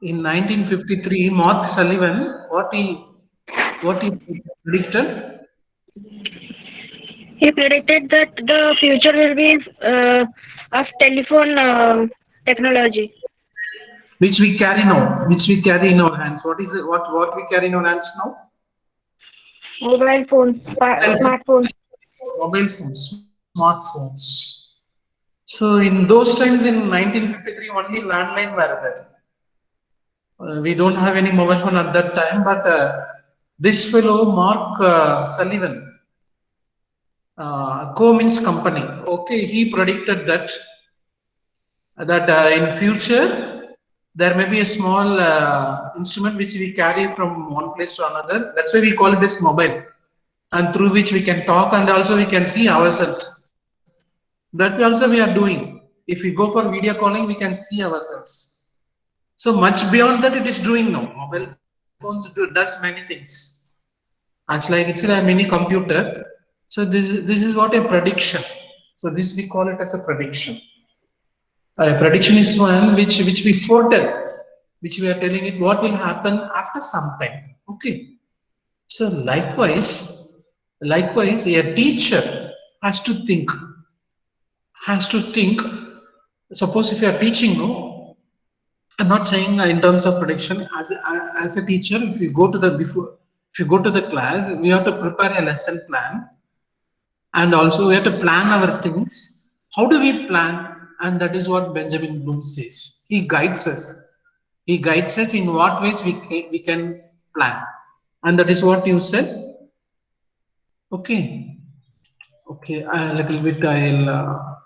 In 1953, Mark Sullivan, what he predicted? He predicted that the future will be of telephone technology, Which we carry in our hands. What is it? What we carry in our hands now? mobile phones, Mobile smartphones. mobile phones, smartphones. So in those times in 1953, only landline were there. We don't have any mobile phone at that time, but this fellow Mark Sullivan, Cummins company, okay, he predicted that in future there may be a small instrument which we carry from one place to another. That's why we call it as mobile, and through which we can talk and also we can see ourselves. That also we are doing. If we go for video calling, we can see ourselves. So much beyond that, it is doing now. Mobile phones does many things. It's like it's a mini computer. So this is what a prediction. So this we call it as a prediction. A prediction is one which we foretell, which we are telling it what will happen after some time. Okay. So likewise, a teacher has to think, has to think. Suppose if you are teaching, no, I'm not saying in terms of prediction. As a teacher, if you go to the class, we have to prepare a lesson plan, and also we have to plan our things. How do we plan? And that is what Benjamin Bloom says. He guides us. He guides us in what ways we can plan, and that is what you said. Okay, okay. A little bit. I'll.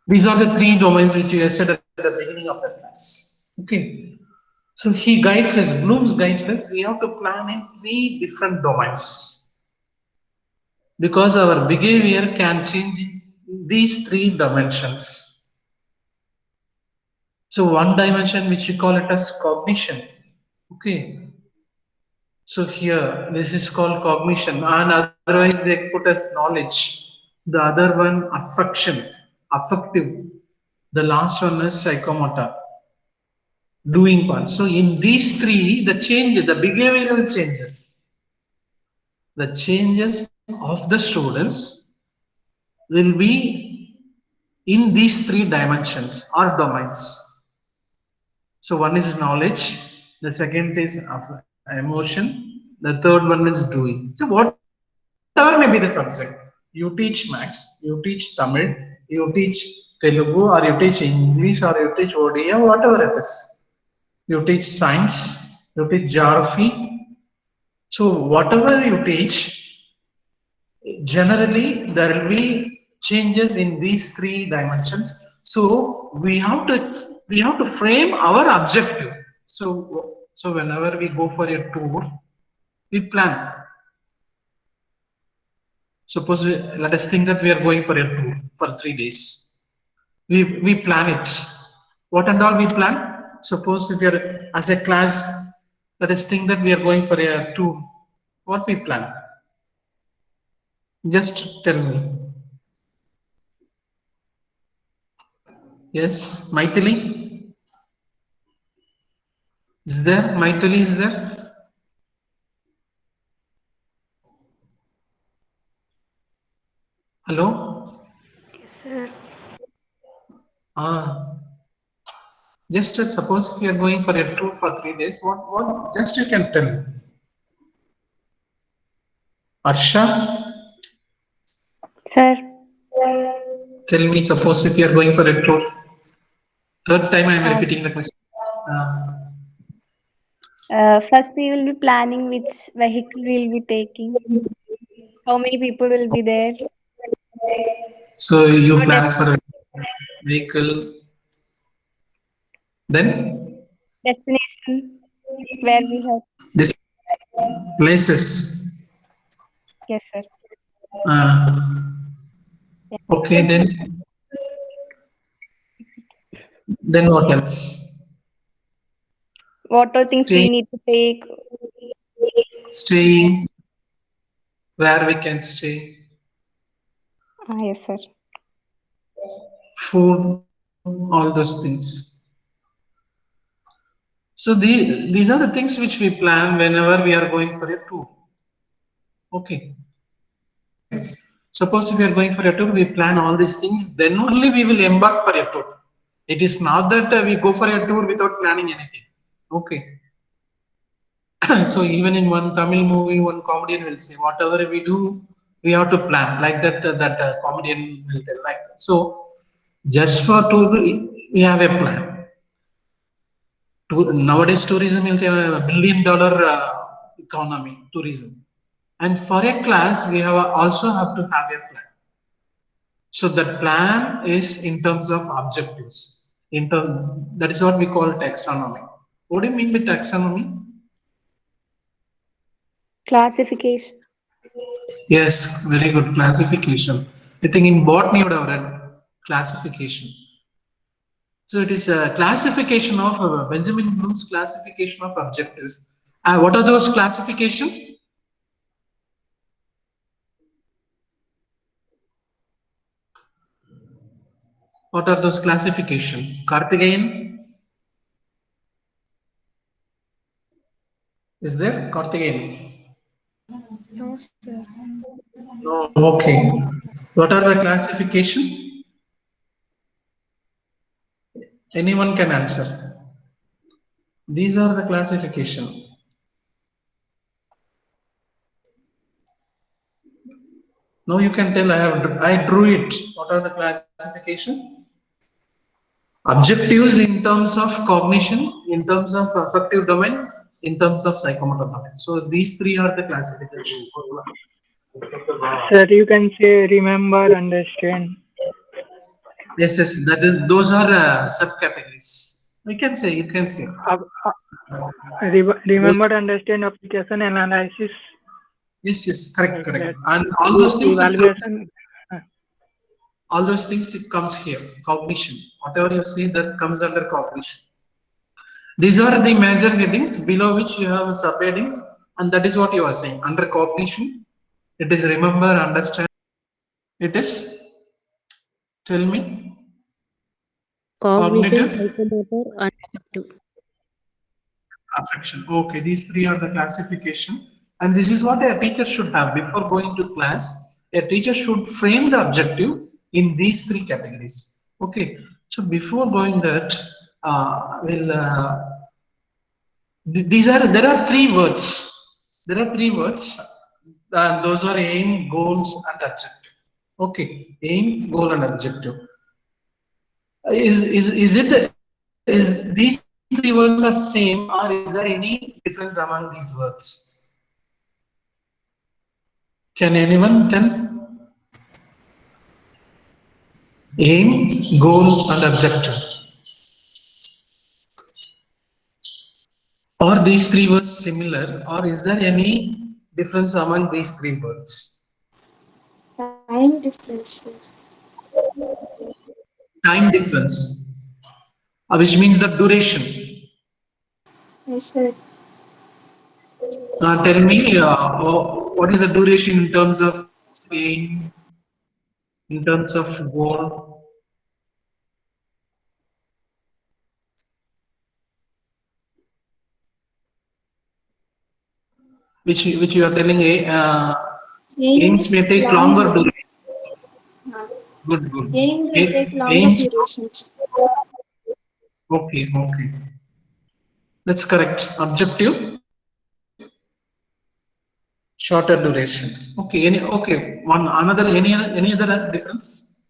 These are the three domains which you said at the beginning of the class. Okay. So he guides us, Bloom's guides us, we have to plan in three different domains because our behavior can change in these three dimensions. So one dimension which we call it as cognition. Okay. So here this is called cognition, and otherwise they put as knowledge. The other one affection, affective. The last one is psychomotor, doing part. So in these three, the changes, the behavioral changes, the changes of the students will be in these three dimensions or domains. So one is knowledge, the second is emotion, the third one is doing. So whatever may be the subject, you teach maths, you teach Tamil, you teach Telugu, or you teach English, or you teach Odia, whatever it is. You teach science, you teach geography. So whatever you teach, generally there will be changes in these three dimensions. So we have to frame our objective. So whenever we go for a tour, we plan. Suppose let us think that we are going for a tour for 3 days. We plan it. What and all we plan? Suppose if we are as a class, let us think that we are going for a tour. What we plan? Just tell me. Yes, Maithili? Is there? Maithili is there? Hello? Uh, Ah, just suppose if you are going for a tour for 3 days, what just you can tell. Arsha, Sir, tell me, suppose if you are going for a tour. Third time I am uh, repeating the question. Uh, first we will be planning which vehicle we will be taking, how many people will be there. so you our plan for a vehicle, then Destination where we have. this places. Yes, sir. Uh, Yeah. okay, then what else? What all things we Staying, need to take. staying, where we can stay, Yes, sir. food, all those things. So these are the things which we plan whenever we are going for a tour. Okay. Suppose if we are going for a tour, we plan all these things, then only we will embark for a tour. It is not that we go for a tour without planning anything. Okay. So even in one Tamil movie, one comedian will say, whatever we do, we have to plan. Like that, comedian will tell like that. So just for tour, we have a plan. Nowadays, tourism is a $1 billion economy. Tourism, and for a class, we have also have to have a plan. So that plan is in terms of objectives. That is what we call taxonomy. What do you mean by taxonomy? Classification. Yes, very good classification. I think in botany you would have read classification. So it is a classification of Benjamin Bloom's classification of objectives. What are those classification? What are those classification? Karthikeyan? Is there Karthikeyan? No, sir. No. Okay. What are the classification? Anyone can answer. These are the classification. Now you can tell I drew it. What are the classification? Objectives in terms of cognition, in terms of affective domain, in terms of psychomotor domain. So these three are the classification. Sir, you can say remember, understand. Yes, those are subcategories. You can say. Remember, understand, application, analysis. Yes, correct. That. And all those things. Evaluation. All those things it comes here. Cognition. Whatever you see that comes under cognition. These are the major headings below which you have subheadings, and that is what you are saying. Under cognition, it is remember, understand. It is. Tell me. Cognition, Cognitive, psychomotor, and affective. affection. Okay, these three are the classification, and this is what a teacher should have before going to class. A teacher should frame the objective in these three categories. Okay, so before going that, there are three words. There are three words. Those are aim, goals, and objective. Okay, aim, goal, and objective. Is these three words are same, or is there any difference among these words? Can anyone tell? Aim, goal, and objective. Are these three words similar, or is there any difference among these three words? Time difference. Time difference, which means the duration. Yes, sir. Tell me, what is the duration in terms of aim, in terms of goal? Which you are telling aims may take longer duration. Good. Aim will take longer Aims. duration. Okay. That's correct. Objective, shorter duration. Okay. Any other difference?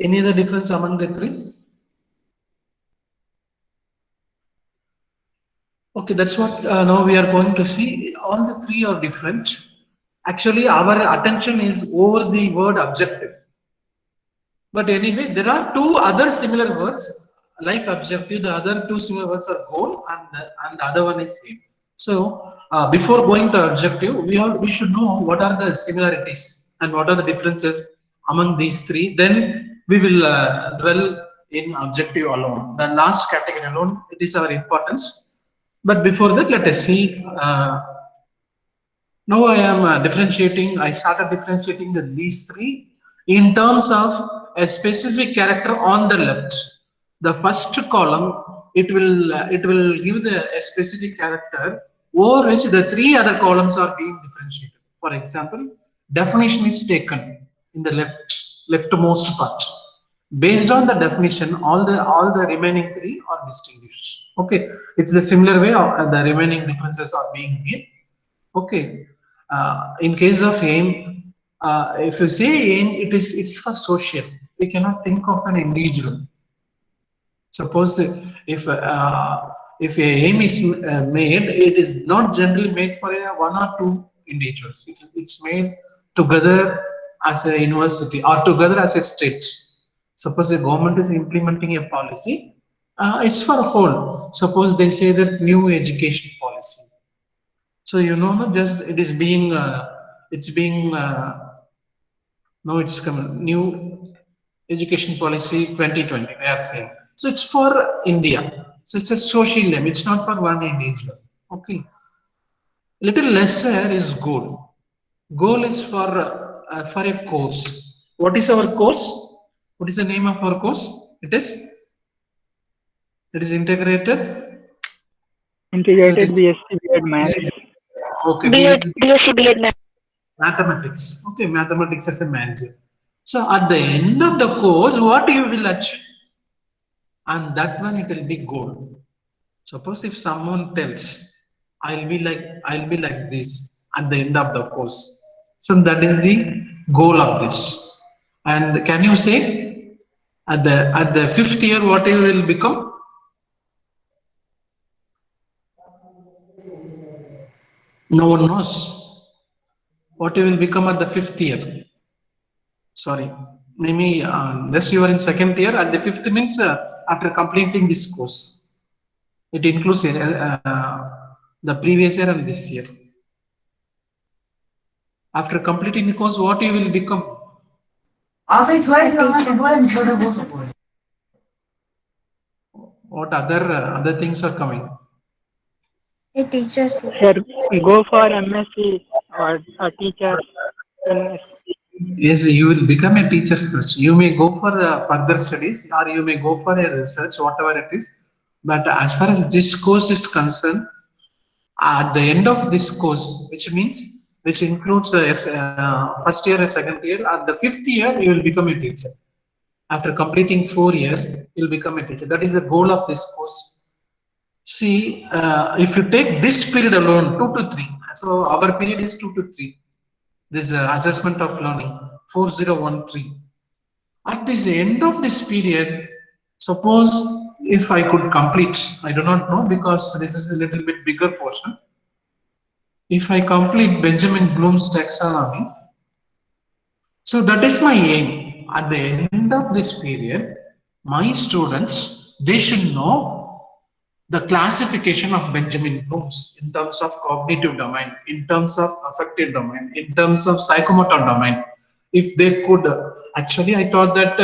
Any other difference among the three? Okay, that's what now we are going to see. All the three are different. Actually, our attention is over the word objective. But anyway, there are two other similar words like objective. The other two similar words are goal, and the other one is aim. So before going to objective, we should know what are the similarities and what are the differences among these three. Then we will dwell in objective alone. The last category alone, it is our importance. But before that, let us see. Now I am differentiating. I started differentiating these three in terms of a specific character on the left. The first column, it will give a specific character over which the three other columns are being differentiated. For example, definition is taken in the leftmost part. Based on the definition, all the remaining three are distinguished. Okay, it's the similar way the remaining differences are being made. Okay, in case of aim, if you say aim, it's for social. We cannot think of an individual. Suppose if a aim is made, it is not generally made for one or two individuals. It's made together as a university or together as a state. Suppose the government is implementing a policy, it's for a whole. Suppose they say that new education policy. So no, just it is being it's being now it's coming new education policy 2020. They are saying so it's for India. So it's a social aim. It's not for one individual. Okay. Little lesser is goal. Goal is for a course. What is our course? What is the name of our course? It is integrated. Integrated BSc B.Ed Maths. Okay, BSc B.Ed mathematics. Okay, mathematics as a manager. So at the end of the course, what you will achieve? And that one it will be goal. Suppose if someone tells, I'll be like this at the end of the course. So that is the goal of this. And can you say at the fifth year what you will become? No one knows what you will become at the fifth year. Sorry, maybe unless you are in second year, and the fifth means after completing this course. It includes the previous year and this year. After completing the course, what you will become? What other things are coming? A teacher, sir. Sir, go for MSc or a teacher in Yes, you will become a teacher first. You may go for further studies or you may go for a research, whatever it is. But as far as this course is concerned, at the end of this course, which includes first year and second year, at the fifth year, you will become a teacher. After completing 4 years, you will become a teacher. That is the goal of this course. See, if you take this period alone, 2 to 3, so our period is 2 to 3. This assessment of learning 4013. At this end of this period, suppose if I could complete, I do not know because this is a little bit bigger portion. If I complete Benjamin Bloom's taxonomy, so that is my aim. At the end of this period, my students, they should know the classification of Benjamin Bloom's in terms of cognitive domain, in terms of affective domain, in terms of psychomotor domain. If they could, actually I thought that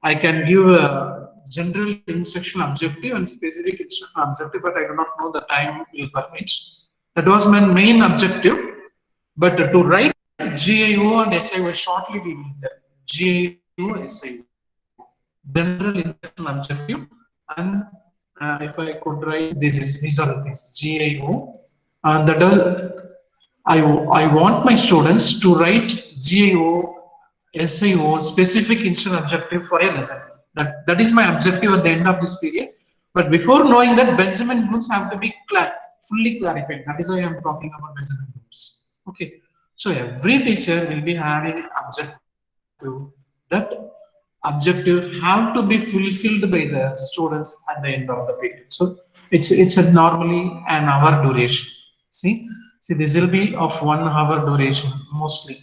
I can give a general instruction objective and specific instruction objective, but I do not know the time will permit. That was my main objective, but to write GIO and SIO shortly we will do. GIO, SIO, general instruction objective, and if I could write these are the things GIO, and that does I want my students to write GIO, SIO specific instruction objective for a lesson. That is my objective at the end of this period. But before knowing that, Benjamin Bloom's have to be fully clarified. That is why I am talking about Benjamin Bloom's. Okay, so every teacher will be having objective. That objective have to be fulfilled by the students at the end of the period. So it's a normally an hour duration. See, this will be of 1 hour duration mostly,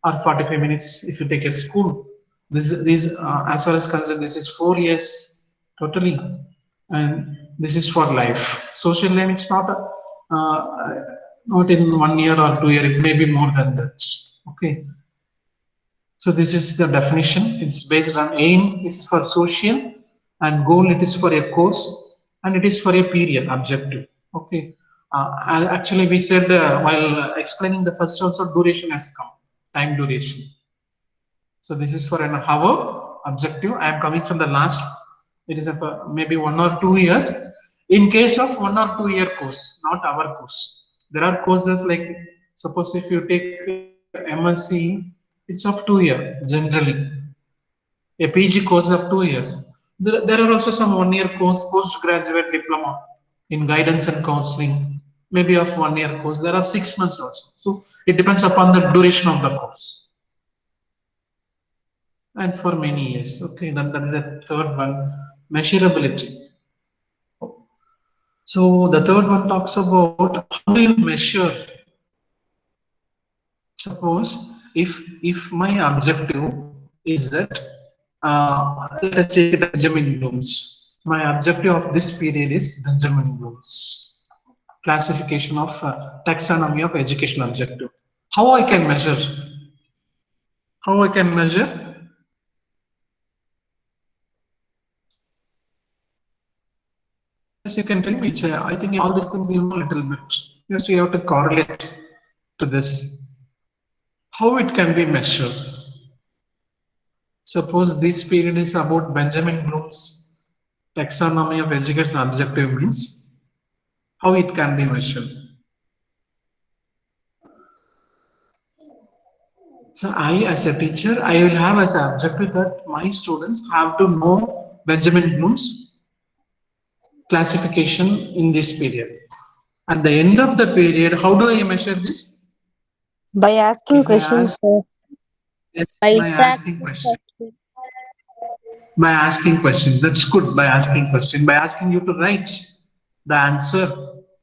or 45 minutes if you take a school. This as far as concerned, this is 4 years totally, and this is for life. Social learning, it's not not in 1 year or 2 year. It may be more than that. Okay. So this is the definition. It's based on aim is for social and goal it is for a course and it is for a period objective. Okay. Actually we said while explaining the first also duration has come, time duration. So this is for an hour objective. I am coming from the last It is a maybe 1 or 2 years. In case of 1 or 2 year course, not our course. There are courses like, suppose if you take MSc, it's of 2 year generally. A PG course of 2 years. There are also some 1 year course, postgraduate diploma in guidance and counseling, maybe of 1 year course. There are 6 months also. So it depends upon the duration of the course. And for many years. Okay, then that is the third one, measurability. So the third one talks about how do you measure. Suppose if my objective is that let us take it Benjamin Bloom's. My objective of this period is Benjamin Bloom's classification of taxonomy of education objective. How I can measure? How I can measure? Yes, you can tell me. I think all these things you know a little bit. Yes, you have to correlate to this. How it can be measured? Suppose this period is about Benjamin Bloom's taxonomy of education objective means how it can be measured. So I, as a teacher, I will have as an objective that my students have to know Benjamin Bloom's classification in this period. At the end of the period, how do I measure this? By asking If I questions, ask, sir. yes, By by asking questions. By asking questions, that's good. By asking question, by asking you to write the answer,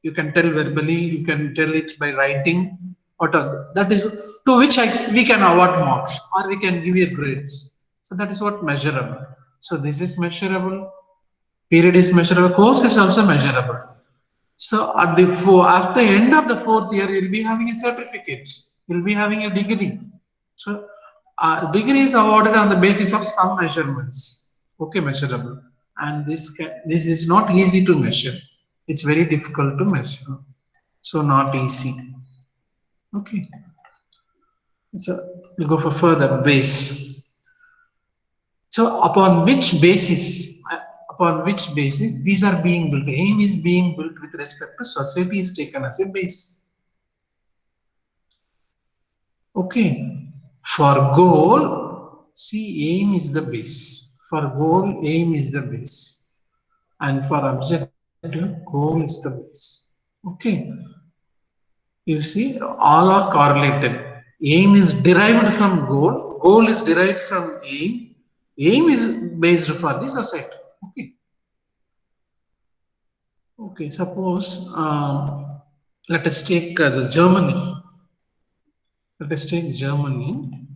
you can tell verbally, you can tell it by writing, whatever. That is to which we can award marks or we can give you grades. So that is what measurable. So this is measurable. Period is measurable. Course is also measurable. So at the after end of the 4th year, you'll be having a certificate. You'll be having a degree. So degree is awarded on the basis of some measurements. Okay, measurable. And this is not easy to measure. It's very difficult to measure. So not easy. Okay. So we'll go for further base. So upon which basis? These are being built? Aim is being built with respect to society is taken as a base. Okay. For goal, see, aim is the base. For goal, aim is the base. And for objective, goal is the base. Okay. You see, all are correlated. Aim is derived from goal. Goal is derived from aim. Aim is based for the society. Okay. Okay. Suppose let us take the Germany. Let us take Germany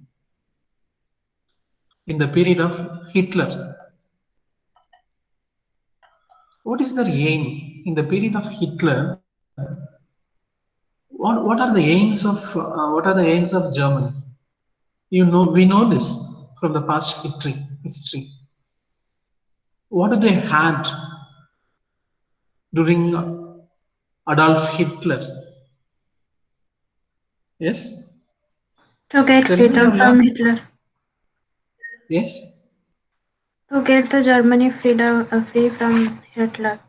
in the period of Hitler. What is the aim in the period of Hitler? What are the aims of Germany? You know, we know this from the past history. What do they had during Adolf Hitler? Yes? To get freedom from Hitler. Yes? To get the Germany free from Hitler.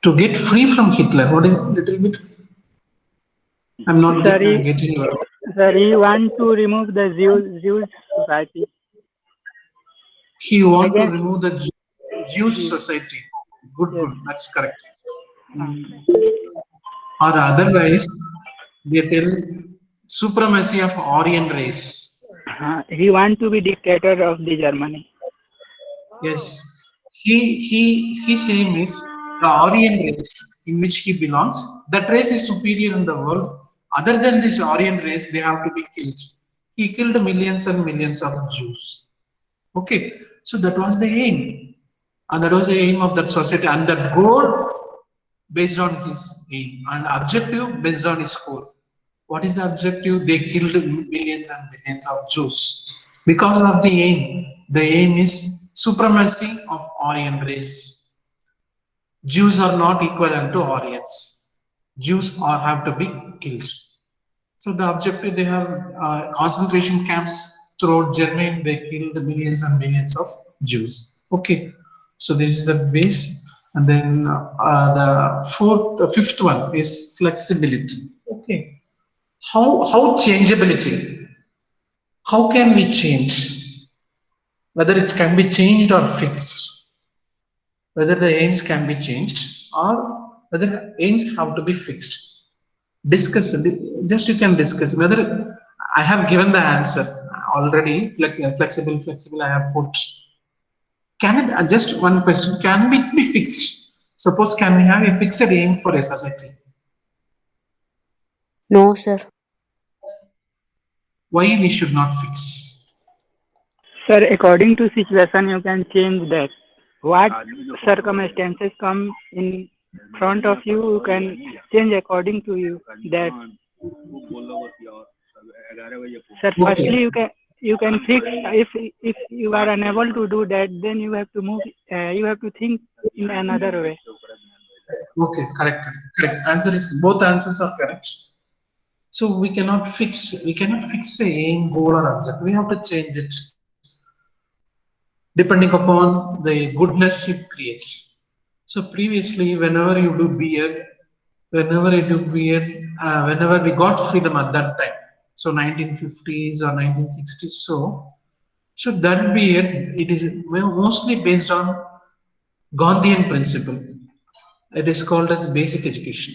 To get free from Hitler. What is it? Little bit? I'm not Sorry. getting you. Sir, he want to remove the Jews society. He want to Again. remove the Jewish society. Good, Yes. good. That's correct. Or otherwise, they tell supremacy of Aryan race. He want to be dictator of the Germany. Yes, his aim is the Aryan race in which he belongs. That race is superior in the world. Other than this Aryan race, they have to be killed. He killed millions and millions of Jews. Okay, so that was the aim, and that was the aim of that society, and that goal based on his aim, and objective based on his goal. What is the objective? They killed millions and millions of Jews because of the aim. The aim is supremacy of Aryan race. Jews are not equivalent to Aryans. Jews have to be killed. So the objective, they have concentration camps throughout Germany they killed millions and millions of Jews. Okay, so this is the base, and then the fifth one is flexibility. Okay, how changeability? How can we change? Whether it can be changed or fixed, whether the aims can be changed or whether aims have to be fixed. Discuss, just you can discuss whether I have given the answer already. Flexible. I have put. Can it just one question? Can it be fixed? Suppose can we have a fixed aim for a society? No, sir. Why we should not fix? Sir, according to situation, you can change that. What circumstances come in front of you, you can change according to you. That. Sir, firstly, you can fix. If you are unable to do that, then you have to move. You have to think in another way. Okay, correct. Answer is both answers are correct. So we cannot fix a aim, goal, or object. We have to change it depending upon the goodness it creates. So previously, whenever you do BEd, whenever we got freedom at that time, so 1950s or 1960s, so that BEd, it is mostly based on Gandhian principle. It is called as basic education,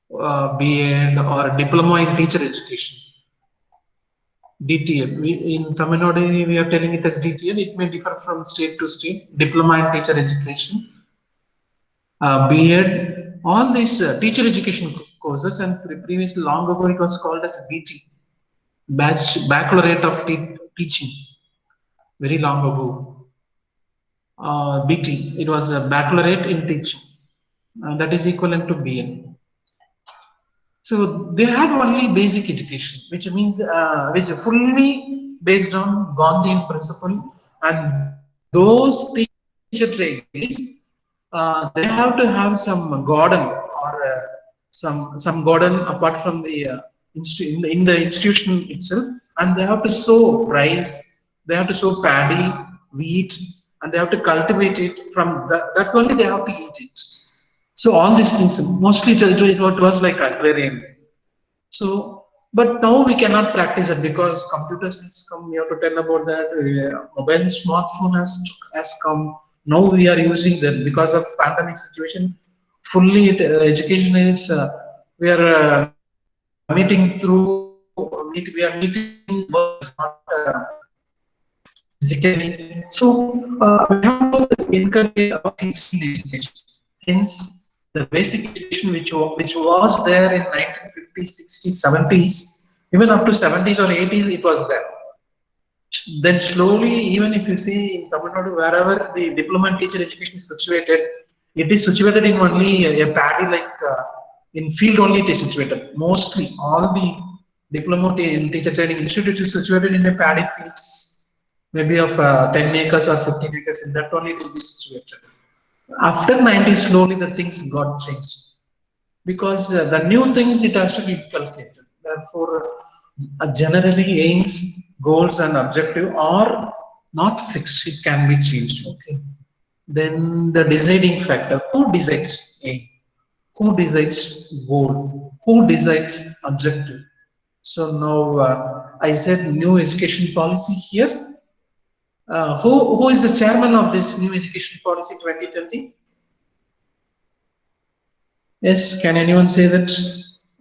BEd or diploma in teacher education. DTL. In Tamil Nadu, we are telling it as DTL. It may differ from state to state. Diploma in teacher education, BEd, all these teacher education courses, and previously long ago it was called as BT, Baccalaureate of Teaching. Very long ago, BT. It was a baccalaureate in teaching, that is equivalent to BEd. So they had only basic education, which means which is fully based on Gandhian principle, and those teacher trainees they have to have some garden or some garden apart from the in the institution itself, and they have to sow rice, they have to sow paddy, wheat, and they have to cultivate it. From that only they have to eat it. So all these things, mostly it was like agrarian. So, but now we cannot practice it because computers has come. We have to tell about that. Mobile smartphone has come. Now we are using them because of pandemic situation. Fully, education is we are meeting through. We are meeting not physically. So we have to encourage our education. Hence, the basic education which was there in 1950s, 60s, 70s, even up to 70s or 80s, it was there. Then slowly, even if you see in Tamil Nadu, wherever the diploma in teacher education is situated, it is situated in only a paddy, like in field only it is situated. Mostly all the diploma in teacher training institutes is situated in a paddy fields, maybe of 10 acres or 15 acres. In that only it will be situated. After 90s, slowly the things got changed because the new things it has to be inculcated. Therefore, generally aims, goals, and objective are not fixed. It can be changed. Okay. Then the deciding factor: who decides aim? Who decides goal? Who decides objective? So now I said new education policy here. Who is the chairman of this new education policy 2020? Yes, can anyone say that?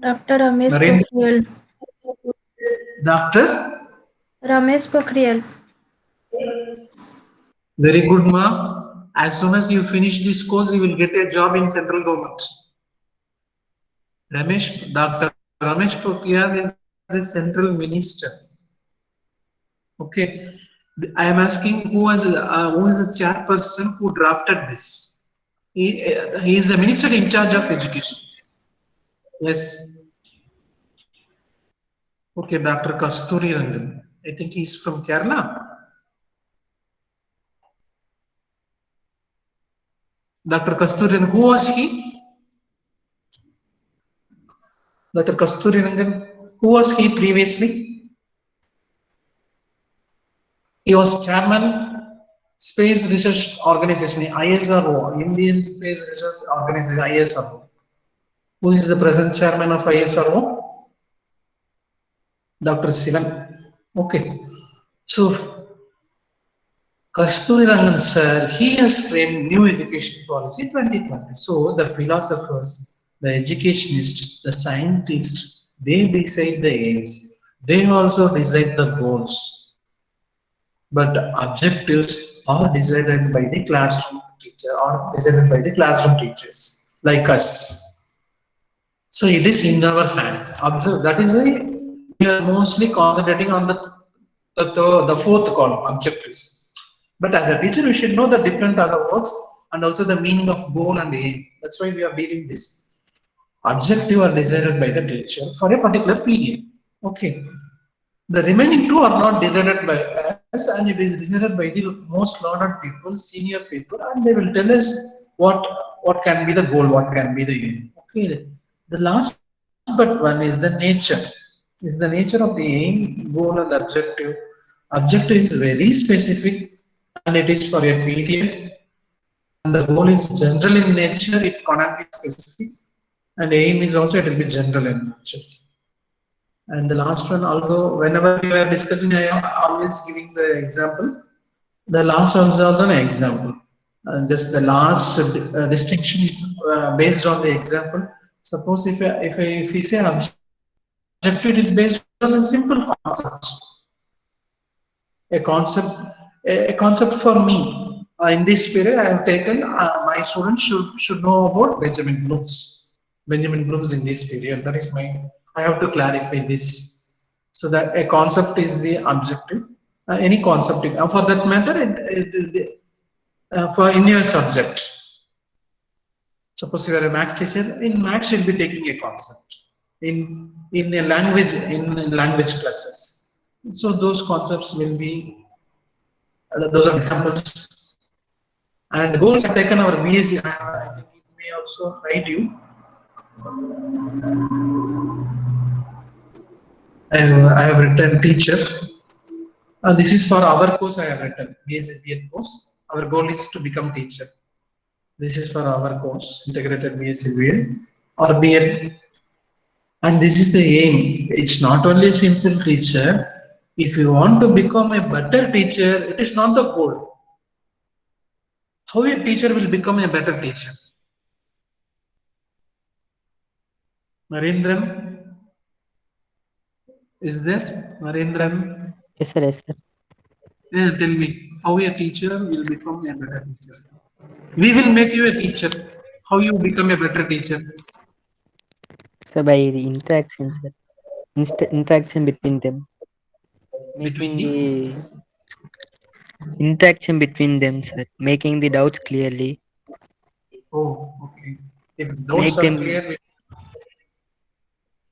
Dr. Ramesh Narendra? Pokhriyal. Doctor? Ramesh Pokhriyal. Very good, ma. As soon as you finish this course, you will get a job in central government. Dr. Ramesh Pokhriyal is the central minister. Okay. I am asking who is the chairperson who drafted this? He is the minister in charge of education. Yes. Okay, Dr. Kasturi Rangan. I think he's from Kerala. Dr. Kasturi Rangan, who was he? Dr. Kasturi Rangan, who was he previously? He was chairman Space Research Organization, ISRO, Indian Space Research Organization, ISRO. Who is the present chairman of ISRO? Dr. Sivan. Okay. So Kasturi Rangan sir, he has framed new education policy 2020. So the philosophers, the educationists, the scientists, they decide the aims. They also decide the goals. But the objectives are decided by the classroom teacher or decided by the classroom teachers like us. So it is in our hands. Observe that is why we are mostly concentrating on the fourth column, objectives. But as a teacher, we should know the different other words and also the meaning of goal and aim. That's why we are dealing this. Objective are decided by the teacher for a particular period. Okay. The remaining two are not decided by us, and it is decided by the most learned people, senior people, and they will tell us what can be the goal, what can be the aim. Okay. The last but one is the nature. Is the nature of the aim, goal, and objective. Objective is very specific, and it is for a period. And the goal is general in nature; it cannot be specific. And aim is also it will be general in nature. And the last one, although whenever we were discussing, I am always giving the example. The last one is also an example. Just the last distinction is based on the example. Suppose if we say objective, it is based on a simple concept. A concept for me. In this period, I have taken my students should know about Benjamin Bloom's in this period. That is my. I have to clarify this so that a concept is the objective. Any concept, for that matter, for in your subject. Suppose you are a maths teacher. In maths, you'll be taking a concept. In a language in language classes. So those concepts will be. Those are examples. And goals have taken our BSc. I think it may also hide you. I have written teacher. This is for our course. I have written BSc BEd course. Our goal is to become teacher. This is for our course, integrated BSc BEd or BEd. And this is the aim. It's not only a simple teacher. If you want to become a better teacher, it is not the goal. How a teacher will become a better teacher? Narendran, is there? Narendran? Yes, sir. Yes, sir. Yeah, tell me, how a teacher will become a better teacher? We will make you a teacher. How you become a better teacher? So by the interaction, sir. Interaction between them. Making the interaction between them, sir. Making the doubts clearly. Oh, okay. If doubts are clear,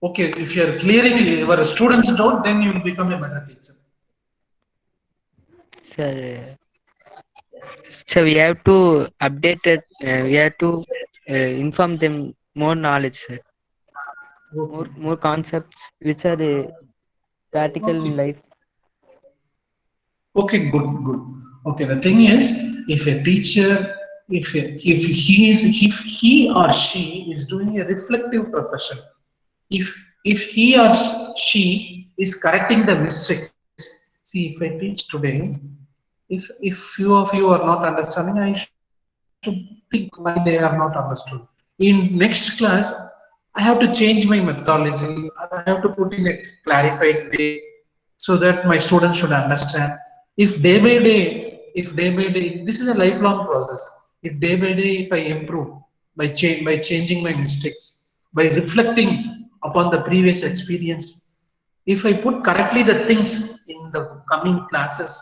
okay. If you are clearing your students' doubt, then you will become a better teacher. Sir, so we have to update it. We have to inform them more knowledge, sir. Okay. More concepts which are practical in life. Okay, good. Okay, the thing is, if a teacher, if he or she is doing a reflective profession, if he or she is correcting the mistakes, see, if I teach today, if few of you are not understanding, I should think why they are not understood. In next class, I have to change my methodology. I have to put in a clarified way so that my students should understand. If day by day, this is a lifelong process. If day by day, if I improve by changing my mistakes, by reflecting upon the previous experience, if I put correctly the things in the coming classes,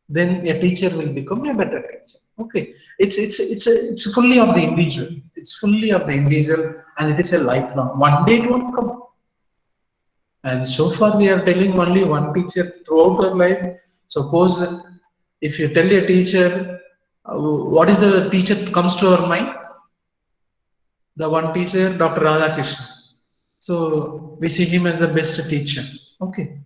then a teacher will become a better teacher. Okay, it's fully of the individual. It's fully of the individual, and it is a lifelong. One day it won't come. And so far we are telling only one teacher throughout our life. Suppose if you tell a teacher, what is the teacher comes to our mind? The one teacher, Dr. Radhakrishnan. So we see him as the best teacher. Okay.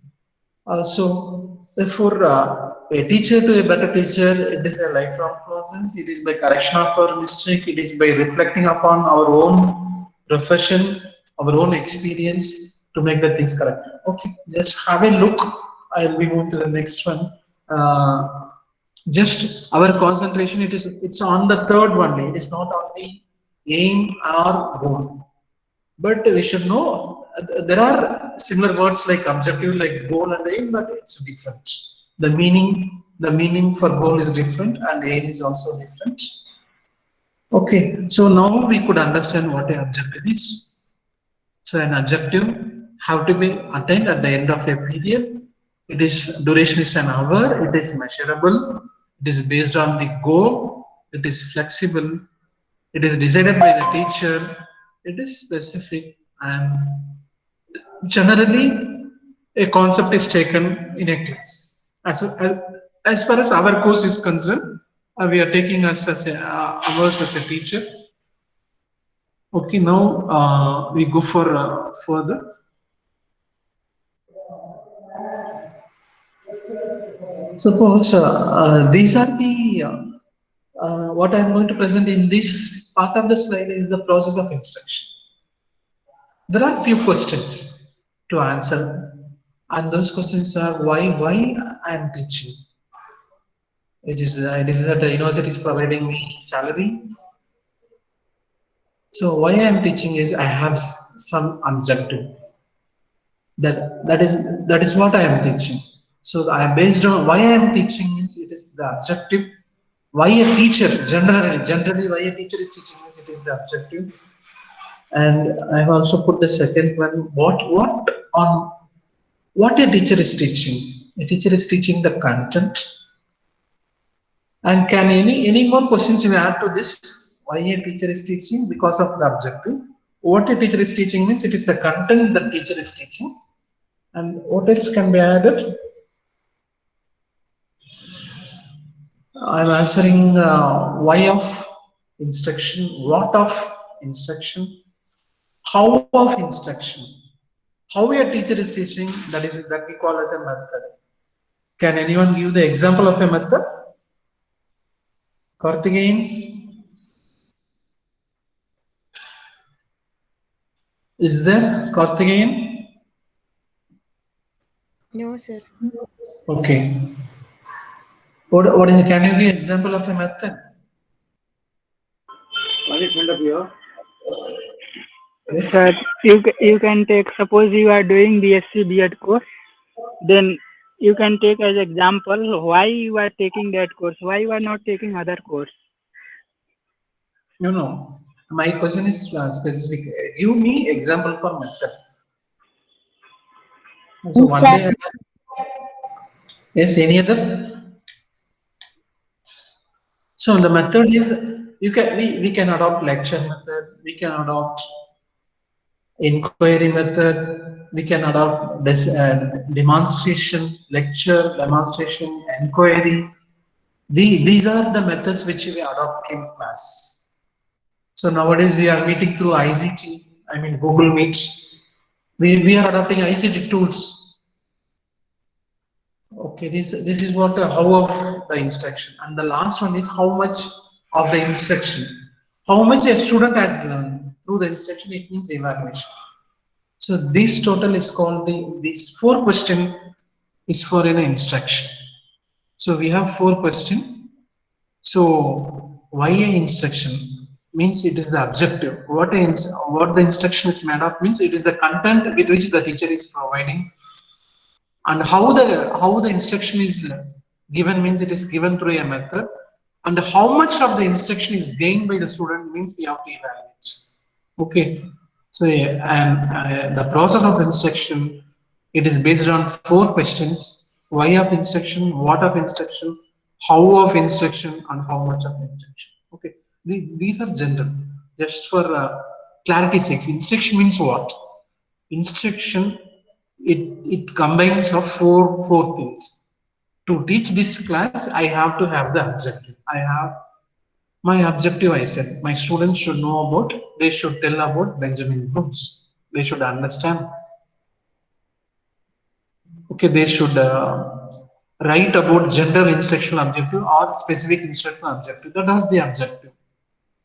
So therefore, a teacher to a better teacher, it is a lifelong process. It is by correction of our mistake. It is by reflecting upon our own profession, our own experience to make the things correct. Okay, just have a look. I'll be moving to the next one. Just our concentration, it's on the third one. It is not on the aim or goal. But we should know there are similar words like objective, like goal and aim, but it's different. The meaning for goal is different and aim is also different. Okay, so now we could understand what an objective is. So an objective have to be attained at the end of a period. It is duration is an hour. It is measurable. It is based on the goal. It is flexible. It is decided by the teacher. It is specific, and generally a concept is taken in a class. As far as our course is concerned, we are taking us as ours as a teacher. Okay, now we go for further. Suppose these are the what I am going to present in this part of the slide is the process of instruction. There are few questions to answer, and those questions are why I am teaching. It is that the university is providing me salary. So why I am teaching is I have some objective. That is what I am teaching. So I am based on why I am teaching is it is the objective. Why a teacher generally why a teacher is teaching is it is the objective. And I have also put the second one. What a teacher is teaching? A teacher is teaching the content. And can any more questions you add to this? Why a teacher is teaching? Because of the objective. What a teacher is teaching means it is the content the teacher is teaching. And what else can be added? I'm answering why of instruction, what of instruction, how of instruction. How a teacher is teaching, that we call as a method. Can anyone give the example of a method? Karthikeyan? Is there Karthikeyan? No, sir. Okay. What is can you give example of a method? Yes. Sir, you can take, suppose you are doing BSc B.Ed course, then you can take as example why you are taking that course, why you are not taking other course. No. My question is specific. Give me example for method. So one day. Yes. Any other? So the method is we can adopt lecture method. We can adopt inquiry method. We can adopt this demonstration, lecture, demonstration, inquiry. These are the methods which we adopt in class. So nowadays we are meeting through ICT, I mean Google Meets. We are adopting ICT tools. Okay, this is what how of the instruction, and the last one is how much of the instruction. How much a student has learned through the instruction, it means evaluation. So this total is called these 4 questions is for an instruction. So we have 4 questions. So why a instruction means it is the objective. What the instruction is made of means it is the content with which the teacher is providing, and how the instruction is given means it is given through a method, and how much of the instruction is gained by the student means we have to evaluate. Okay. So and the process of instruction, it is based on 4 questions: why of instruction, what of instruction, how of instruction, and how much of instruction. Okay, these are general. Just for clarity's sake, instruction means what? Instruction, it combines of four things. To teach this class, I have to have the objective. I have my objective. I said my students should know about. They should tell about Benjamin Brooks. They should understand. Okay, they should write about general instructional objective or specific instructional objective. That was the objective.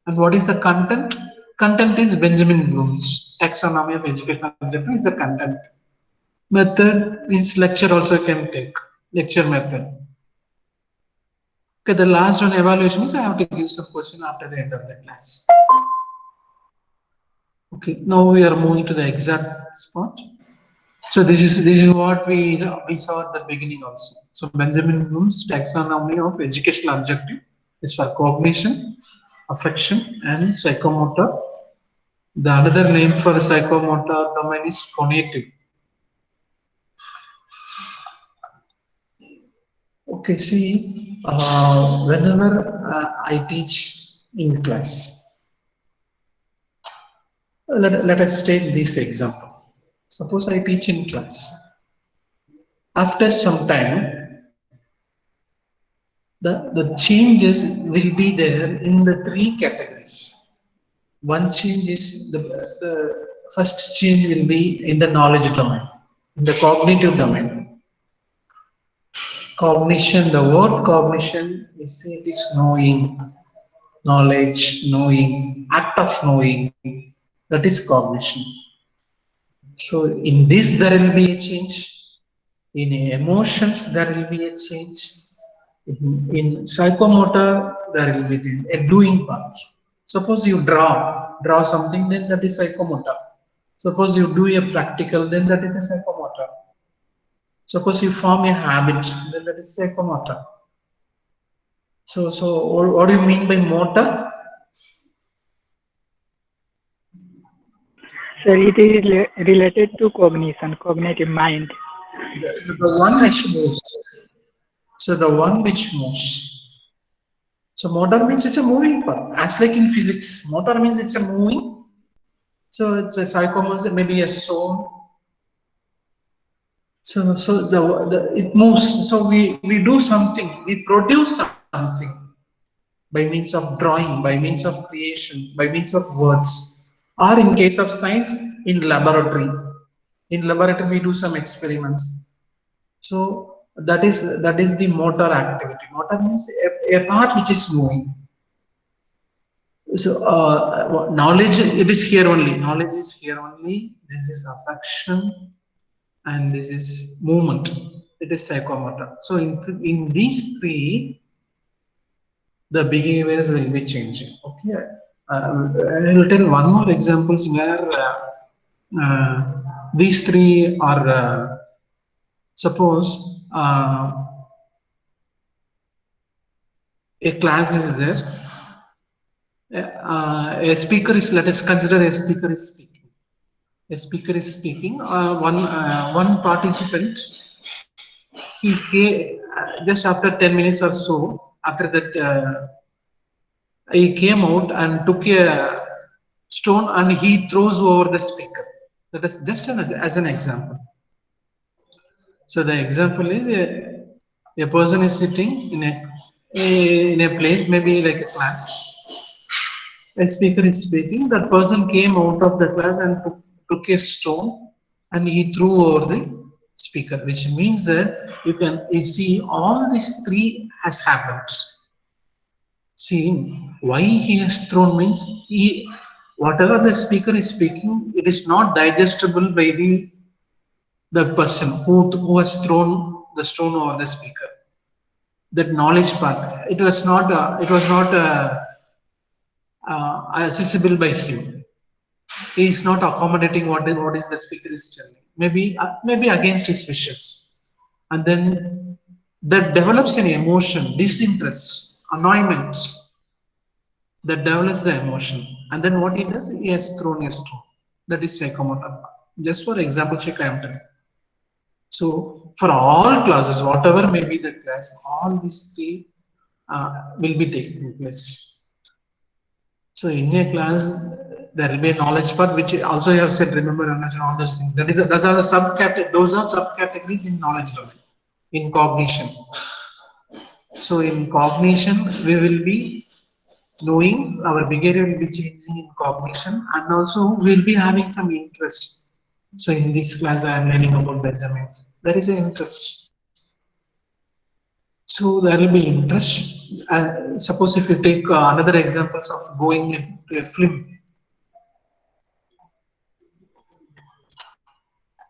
And what is the content? Content is Benjamin Bloom's taxonomy of educational objective is the content. Method means lecture also can take, lecture method. Okay, the last one evaluation is I have to give some question after the end of the class. Okay, now we are moving to the exact spot. So this is what we saw at the beginning also. So Benjamin Bloom's taxonomy of educational objective is for cognition, affection, and psychomotor. The another name for psychomotor domain is cognitive. Okay, see, whenever I teach in class, let us take this example. Suppose I teach in class. After some time, the changes will be there in the three categories. One change is the first change will be in the knowledge domain, in the cognitive domain. Cognition, the word cognition is it is knowing, knowledge, knowing, act of knowing, that is cognition. So in this there will be a change. In emotions there will be a change. In psychomotor there will be a doing part. Suppose you draw something, then that is psychomotor. Suppose you do a practical, then that is a psychomotor. Suppose you form a habit, then that is psychomotor. So what do you mean by motor? Sir, it is related to cognition, cognitive mind. The one which moves. So the one which moves. So motor means it's a moving part. As like in physics, motor means it's a moving. So it's a psychomotor, maybe a stone. So it moves. So we do something. We produce something by means of drawing, by means of creation, by means of words, or in case of science, in laboratory. In laboratory, we do some experiments. So that is the motor activity. Motor means a part which is moving. So knowledge, it is here only. Knowledge is here only. This is affection, and this is movement. It is psychomotor. So in these three, the behaviors will be changing. Okay, I will tell one more examples where these three are. Suppose a class is there. A speaker is. Let us consider a speaker is speaking. A speaker is speaking. One participant. He came just after 10 minutes or so. After that, he came out and took a stone and he throws over the speaker. That is just as an example. So the example is a person is sitting in a place, maybe like a class. A speaker is speaking. That person came out of the class and took a stone and he threw over the speaker, which means that you see all these three has happened. See, why he has thrown means whatever the speaker is speaking, it is not digestible by the person who has thrown the stone over the speaker. That knowledge part, it was not accessible by him. He is not accommodating what is the speaker is telling. Maybe against his wishes, and then that develops an emotion, disinterest, annoyment. That develops the emotion, and then what he does, he has thrown a stone. That is psychomotor. Just for example, check I am telling. So for all classes, whatever may be the class, all these three will be taking place. So in a class, there will be a knowledge part, which also you have said, remember, understand all those things. Those are subcategories in knowledge domain, in cognition. So in cognition, we will be knowing, our behavior will be changing in cognition, and also we'll be having some interest. So in this class, I am learning about Benjamin's. There is an interest. So there will be interest. Suppose if you take another examples of going into a film.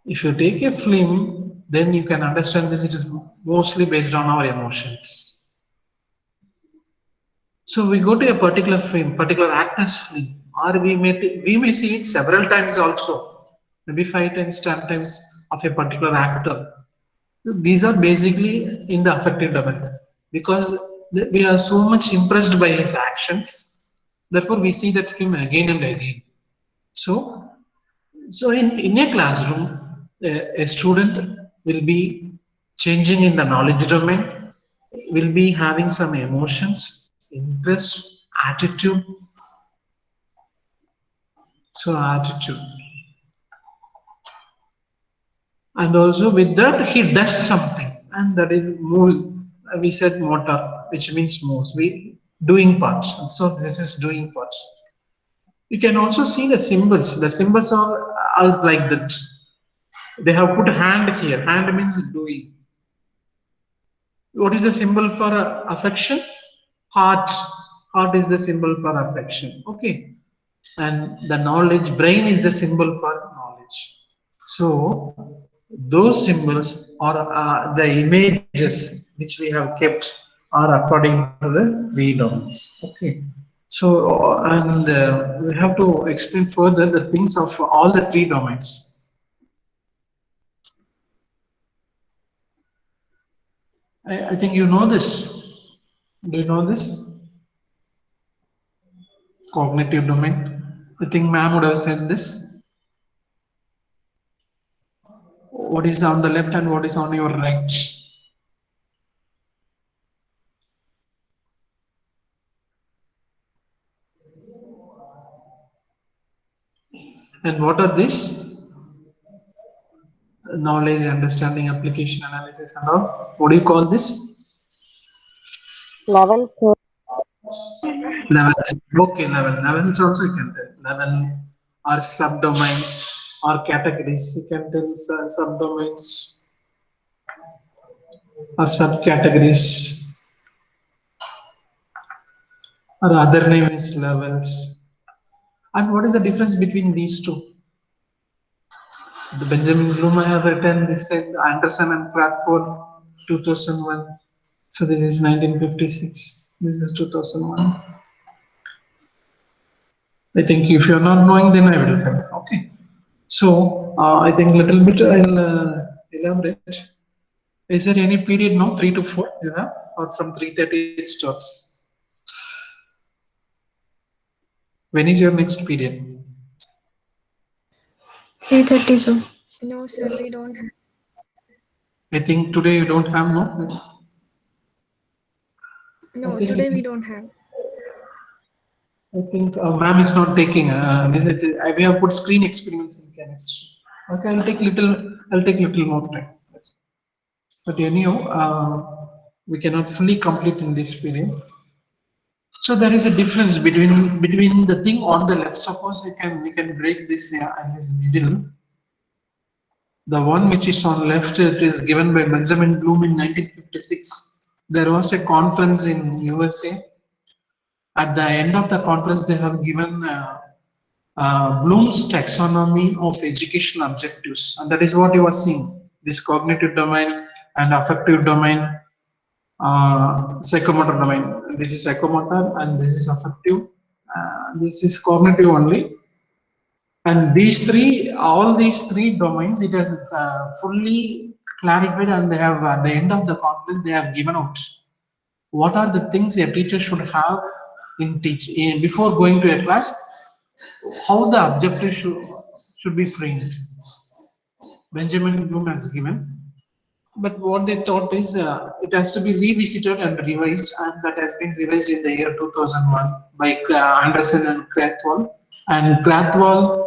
If you take a film, then you can understand this. It is mostly based on our emotions. So we go to a particular film, particular actor's film, or we may see it several times also, maybe 5 times, 10 times of a particular actor. These are basically in the affective domain because we are so much impressed by his actions. Therefore, we see that film again and again. So, in a classroom, a student will be changing in the knowledge domain, will be having some emotions, interest, attitude. So, attitude. And also with that he does something, and that is move. We said motor, which means moves. We doing parts. So this is doing parts. You can also see the symbols. The symbols are like that. They have put hand here. Hand means doing. What is the symbol for affection? Heart. Heart is the symbol for affection. Okay. And the knowledge, brain is the symbol for knowledge. So those symbols or the images which we have kept are according to the three domains. Okay. So and we have to explain further the things of all the three domains. I think you know this. Do you know this? Cognitive domain. I think ma'am would have said this. What is on the left and what is on your right? And what are these? Knowledge, understanding, application, analysis, and all. What do you call this? Level, sir. Levels. Okay, levels also you can tell. Level or subdomains or categories. You can tell subdomains or subcategories, or other name is levels. And what is the difference between these two? The Benjamin Bloom I have written this said Anderson and Krathwohl 2001. So this is 1956. This is 2001. I think if you're not knowing, then I will come. Okay. So I think little bit I'll elaborate. Is there any period now 3 to 4 you have, or from 3:30 it starts? When is your next period? 3:30, so. No, sir, we don't have. I think today you don't have no. No, I think today we don't have. I think ma'am is not taking. We have put screen experiments in chemistry. Okay, I'll take little more time. But anyhow, we cannot fully complete in this period. So there is a difference between the thing on the left. Suppose we can break this and this middle. The one which is on left, it is given by Benjamin Bloom in 1956. There was a conference in USA. At the end of the conference, they have given Bloom's taxonomy of educational objectives, and that is what you are seeing: this cognitive domain and affective domain, psychomotor domain. This is psychomotor, and this is affective. This is cognitive only. And all these three domains, it has fully clarified, and they have at the end of the conference they have given out what are the things a teacher should have in before going to a class, how the objective should be framed. Benjamin Bloom has given, but what they thought is it has to be revisited and revised, and that has been revised in the year 2001 by Anderson and Krathwohl. And Krathwohl,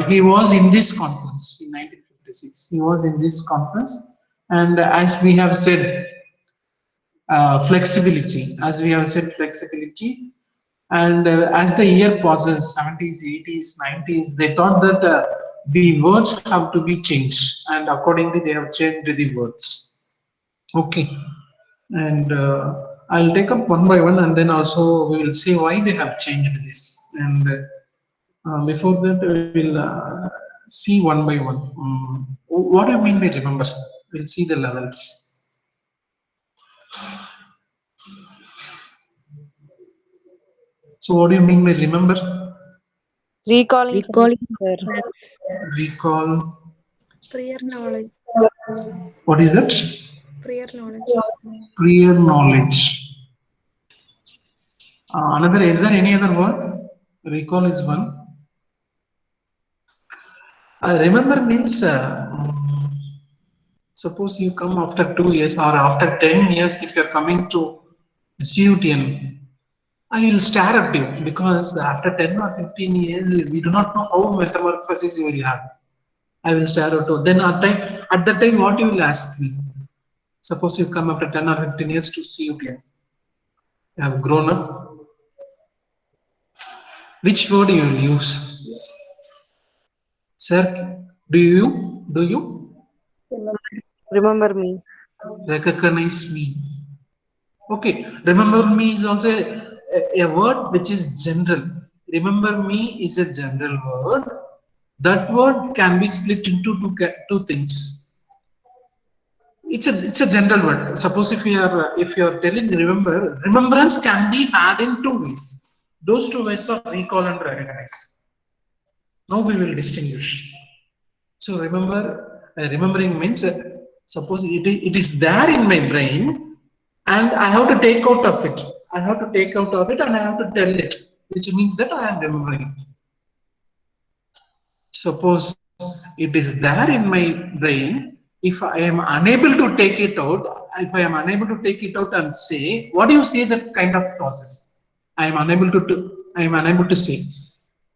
he was in this conference in 1956. He was in this conference, and as we have said, flexibility, and as the year passes, 70s, 80s, 90s, they thought that the words have to be changed, and accordingly they have changed the words. Okay. And I'll take up one by one, and then also we will see why they have changed this. And before that, we will see one by one. What do you mean by remember? We'll see the levels. So, what do you mean by remember? Recalling Recalling something, sir. facts. Recall. Prior knowledge. What is that? Prior knowledge. Prior knowledge. Another, is there any other word? Recall is one. Remember means, suppose you come after 2 years or after 10 years, if you're coming to CUTN, I will stare at you because after 10 or 15 years, we do not know how metamorphosis you will have. I will stare at you. Then at that time, what you will ask me? Suppose you come after 10 or 15 years to CUTN. You have grown up. Which word you will use? Sir, do you Remember me. recognize me? Okay, remember me is also a word which is general. Remember me is a general word. That word can be split into two things. It's a general word. Suppose if you are telling remember, remembrance can be had in two ways. Those two ways are recall and recognize. Now we will distinguish. So remembering means suppose it is there in my brain and I have to take out of it. I have to take out of it and I have to tell it, which means that I am remembering it. Suppose it is there in my brain. If I am unable to take it out, if I am unable to take it out and say, what do you say that kind of process? I am unable to say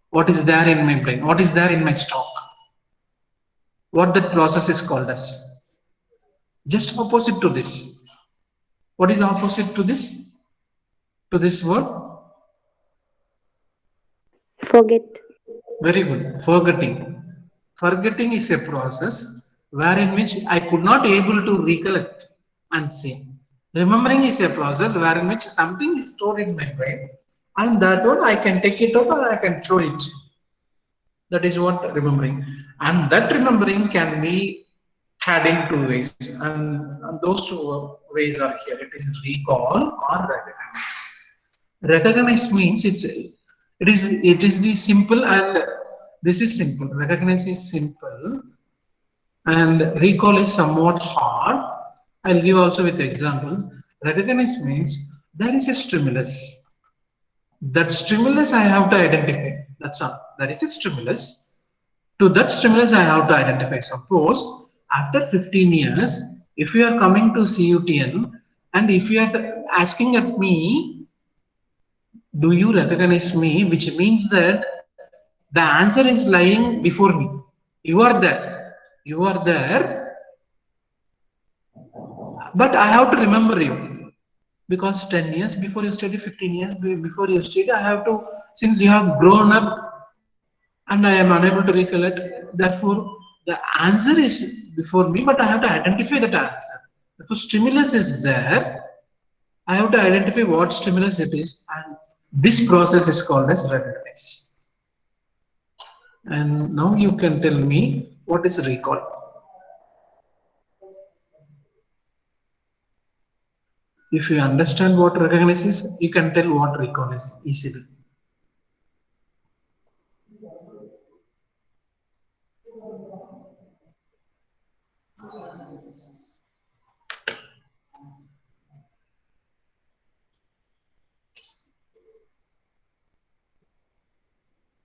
what is there in my brain, what is there in my stock. What that process is called as. Just opposite to this. What is opposite to this? To this word? Forget. Very good. Forgetting. Forgetting is a process wherein which I could not able to recollect and say. Remembering is a process wherein which something is stored in my brain and that one I can take it out or I can show it. That is what remembering. And that remembering can be had in two ways. And those two ways are here. It is recall or recognize. Recognize means it is the simple and this is simple. Recognize is simple and recall is somewhat hard. I'll give also with examples. Recognize means there is a stimulus. That stimulus I have to identify. That's all. There is a stimulus. To that stimulus I have to identify. Suppose after 15 years, if you are coming to CUTN and if you are asking at me, do you recognize me? Which means that the answer is lying before me. You are there. You are there. But I have to remember you. Because 10 years before you study, 15 years before you study, I have to, since you have grown up and I am unable to recollect, therefore the answer is before me, but I have to identify that answer. Therefore, stimulus is there. I have to identify what stimulus it is, and this process is called as recognize. And now you can tell me what is recall. If you understand what recognize is, you can tell what recall is easily.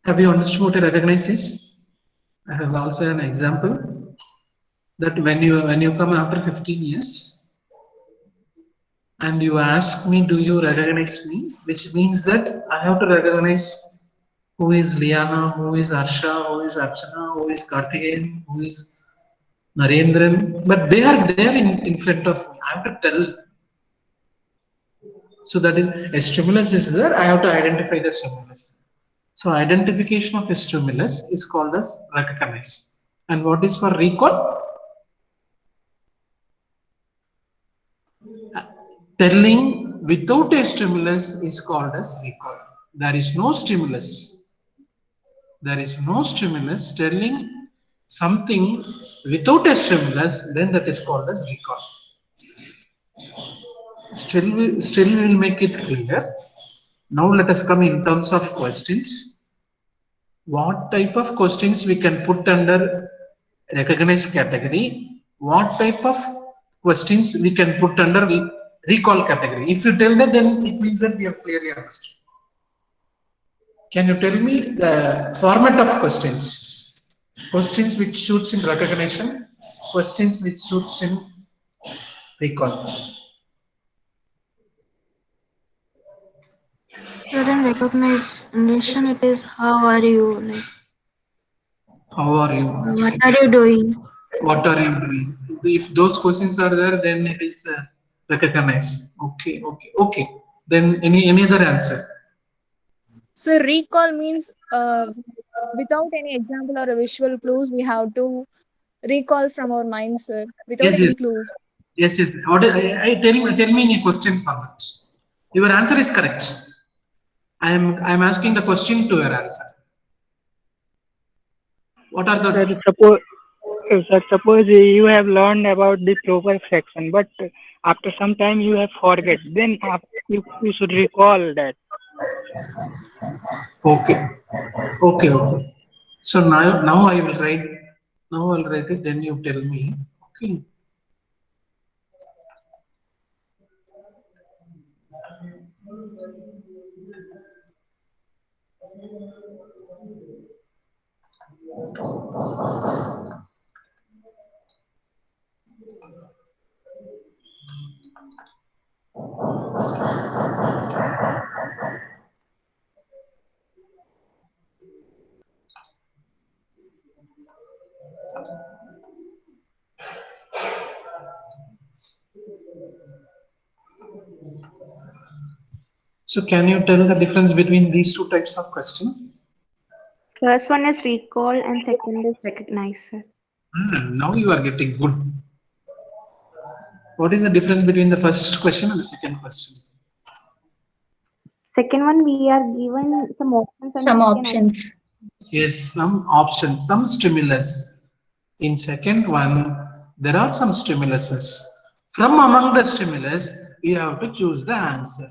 Have you understood what a recognize is? I have also an example that when you come after 15 years and you ask me, do you recognize me? Which means that I have to recognize who is Liana, who is Arsha, who is Archana, who is Karthikeyan, who is Narendran, but they are there in front of me. I have to tell. So that is a stimulus is there, I have to identify the stimulus. So identification of a stimulus is called as recognize. And what is for recall? Telling without a stimulus is called as recall. There is no stimulus. There is no stimulus. Telling something without a stimulus, then that is called as recall. Still we'll make it clear. Now let us come in terms of questions. What type of questions we can put under recognized category? What type of questions we can put under recall category? If you tell that, then it means that we have clearly understood. Can you tell me the format of questions? Questions which suits in recognition, questions which suits in recall. Sir, in recognition, it is how are you? Like, How are you? what are you doing? What are you doing? If those questions are there, then it is recognized. Okay. Then any other answer? So recall means without any example or a visual clues, we have to recall from our mind, sir, without Yes, any yes. clues. Yes. What I tell me in a question format. Your answer is correct. I am asking the question to your answer. What are Sir, the suppose you have learned about the proper fraction, but after some time you have forget. Then you should recall that. okay. So now I will write. Now I'll write it. Then you tell me. Okay. So can you tell the difference between these two types of question? First one is recall and second is recognize, sir. Now you are getting good. What is the difference between the first question and the second question? Second one, we are given some options and Some we can options. Yes, some option, some stimulus. In second one, there are some stimuluses. From among the stimulus, you have to choose the answer.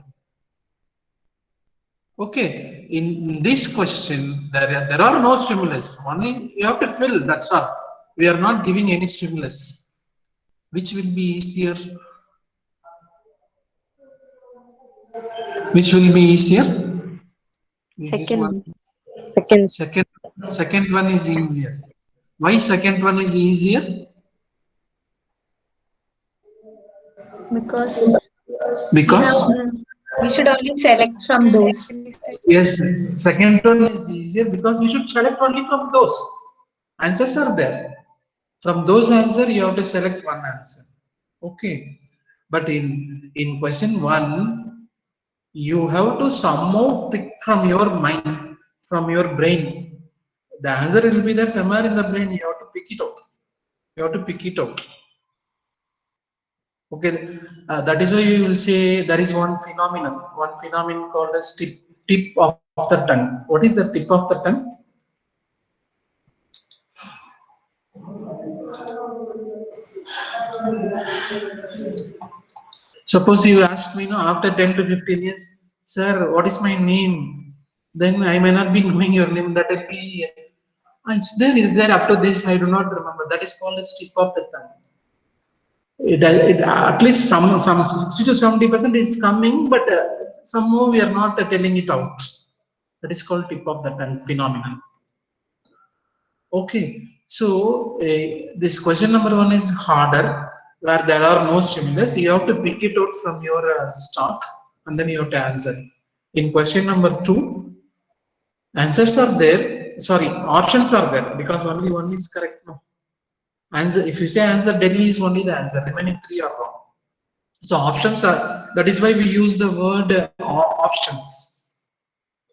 Okay, in this question, there are no stimulus. Only you have to fill, that's all. We are not giving any stimulus. Which will be easier? Which will be easier? second one. Second one is easier. Why second one is easier? Because Because we should only select from those. yes, second one is easier because we should select only from those. Answers are there. From those answer you have to select one answer. Okay. But in question one, you have to somehow pick from your mind, from your brain. The answer will be there somewhere in the brain. You have to pick it out. You have to pick it out. Okay, that is why you will say there is one phenomenon called as tip of the tongue. What is the tip of the tongue? Suppose you ask me, no, after 10 to 15 years, sir, what is my name? Then I may not be knowing your name. That will be, is there up to this? I do not remember. That is called as tip of the tongue. It at least some 60 to 70% is coming, but somehow we are not telling it out. That is called tip of the tongue phenomenon. Okay, so this question number one is harder, where there are no stimulus. You have to pick it out from your stock, and then you have to answer. In question number two, answers are there. Sorry, options are there because only one is correct. No. Answer, if you say answer Delhi is only the answer, remaining three are wrong. So options are, that is why we use the word options.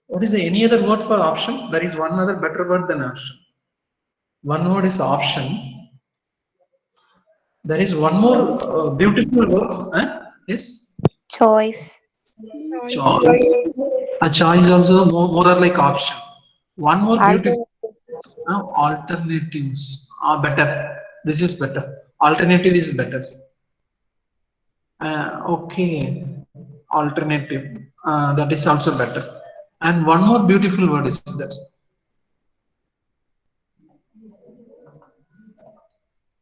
What is any other word for option? There is one other better word than option. One word is option. There is one more beautiful word. Yes? Choice. Choice. A choice also more or like option. One more beautiful alternatives are better. This is better. Alternative is better. Okay, alternative. That is also better. And one more beautiful word is that.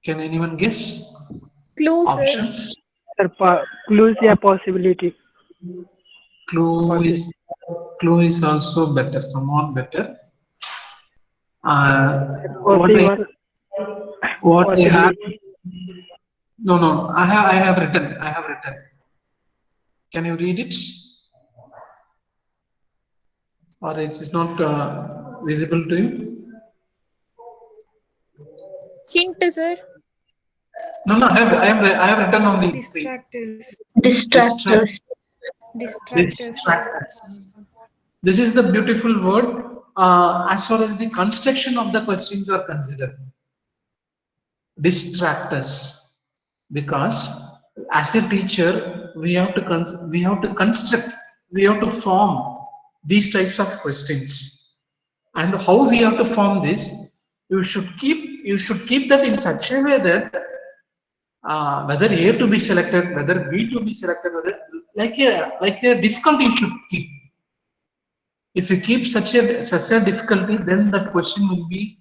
Can anyone guess? Clue, sir. Options. Sir, clues या possibility. Clue is also better. Somewhat better. What I have. No. I have written. Can you read it? Or it is not visible to you? Hint, sir. No. I have written on the screen. Distractors. Distractors. This is the beautiful word as far as the construction of the questions are considered. Distractors, because as a teacher we have to form these types of questions, and how we have to form this, you should keep that in such a way that whether A to be selected, whether B to be selected, whether like a difficulty you should keep. If you keep such a difficulty, then that question will be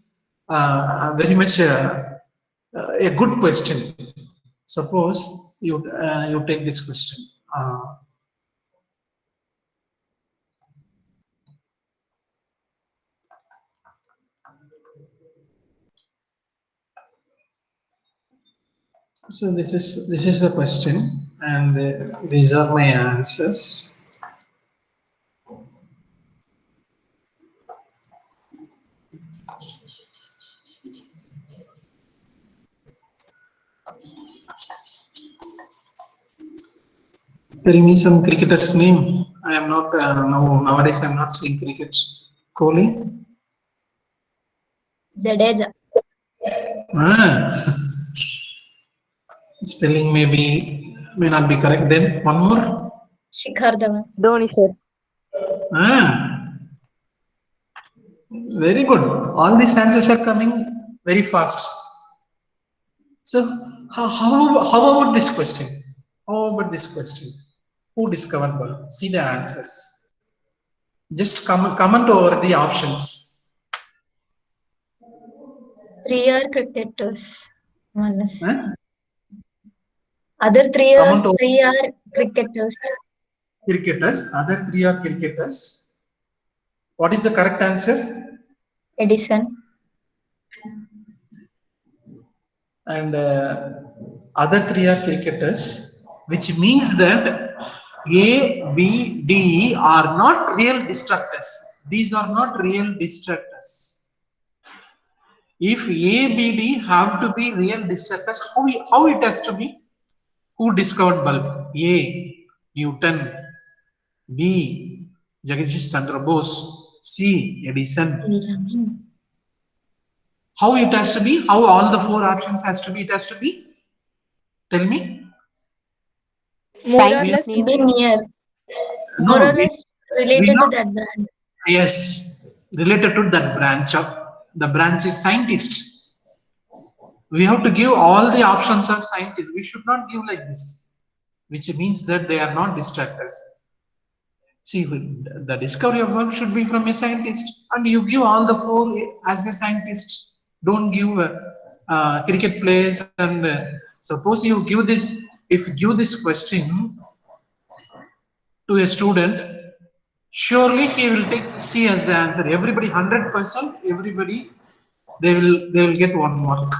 very much a good question. Suppose you take this question. So this is the question, and these are my answers. Tell me some cricketer's name. I am not nowadays. I am not seeing cricket. Kohli. Jadeja. Spelling may not be correct. Then one more. Shikhar Dhawan. Dhoni, sir. Very good. All these answers are coming very fast. So how about this question? Who discovered bulb? See the answers. Just comment over the options. 3 are cricketers. Other 3 are cricketers. Other 3 are cricketers. What is the correct answer? Edison. And other 3 are cricketers, which means that A, B, D are not real distractors. These are not real distractors. If A, B, D have to be real distractors, how it has to be? Who discovered bulb? A, Newton. B, Jagadish Chandra Bose. C, Edison. How it has to be? How all the 4 options has to be? It has to be? Tell me. More or less. Be near. More or less related to that branch. Yes, related to that branch. The branch is scientist. We have to give all the options of scientists. We should not give like this, which means that they are not distractors. See, the discovery of bulb should be from a scientist, and you give all the 4 as a scientist. Don't give cricket players. And suppose you give this, if you give this question to a student, surely he will take C as the answer. Everybody 100%. Everybody they will get 1 mark.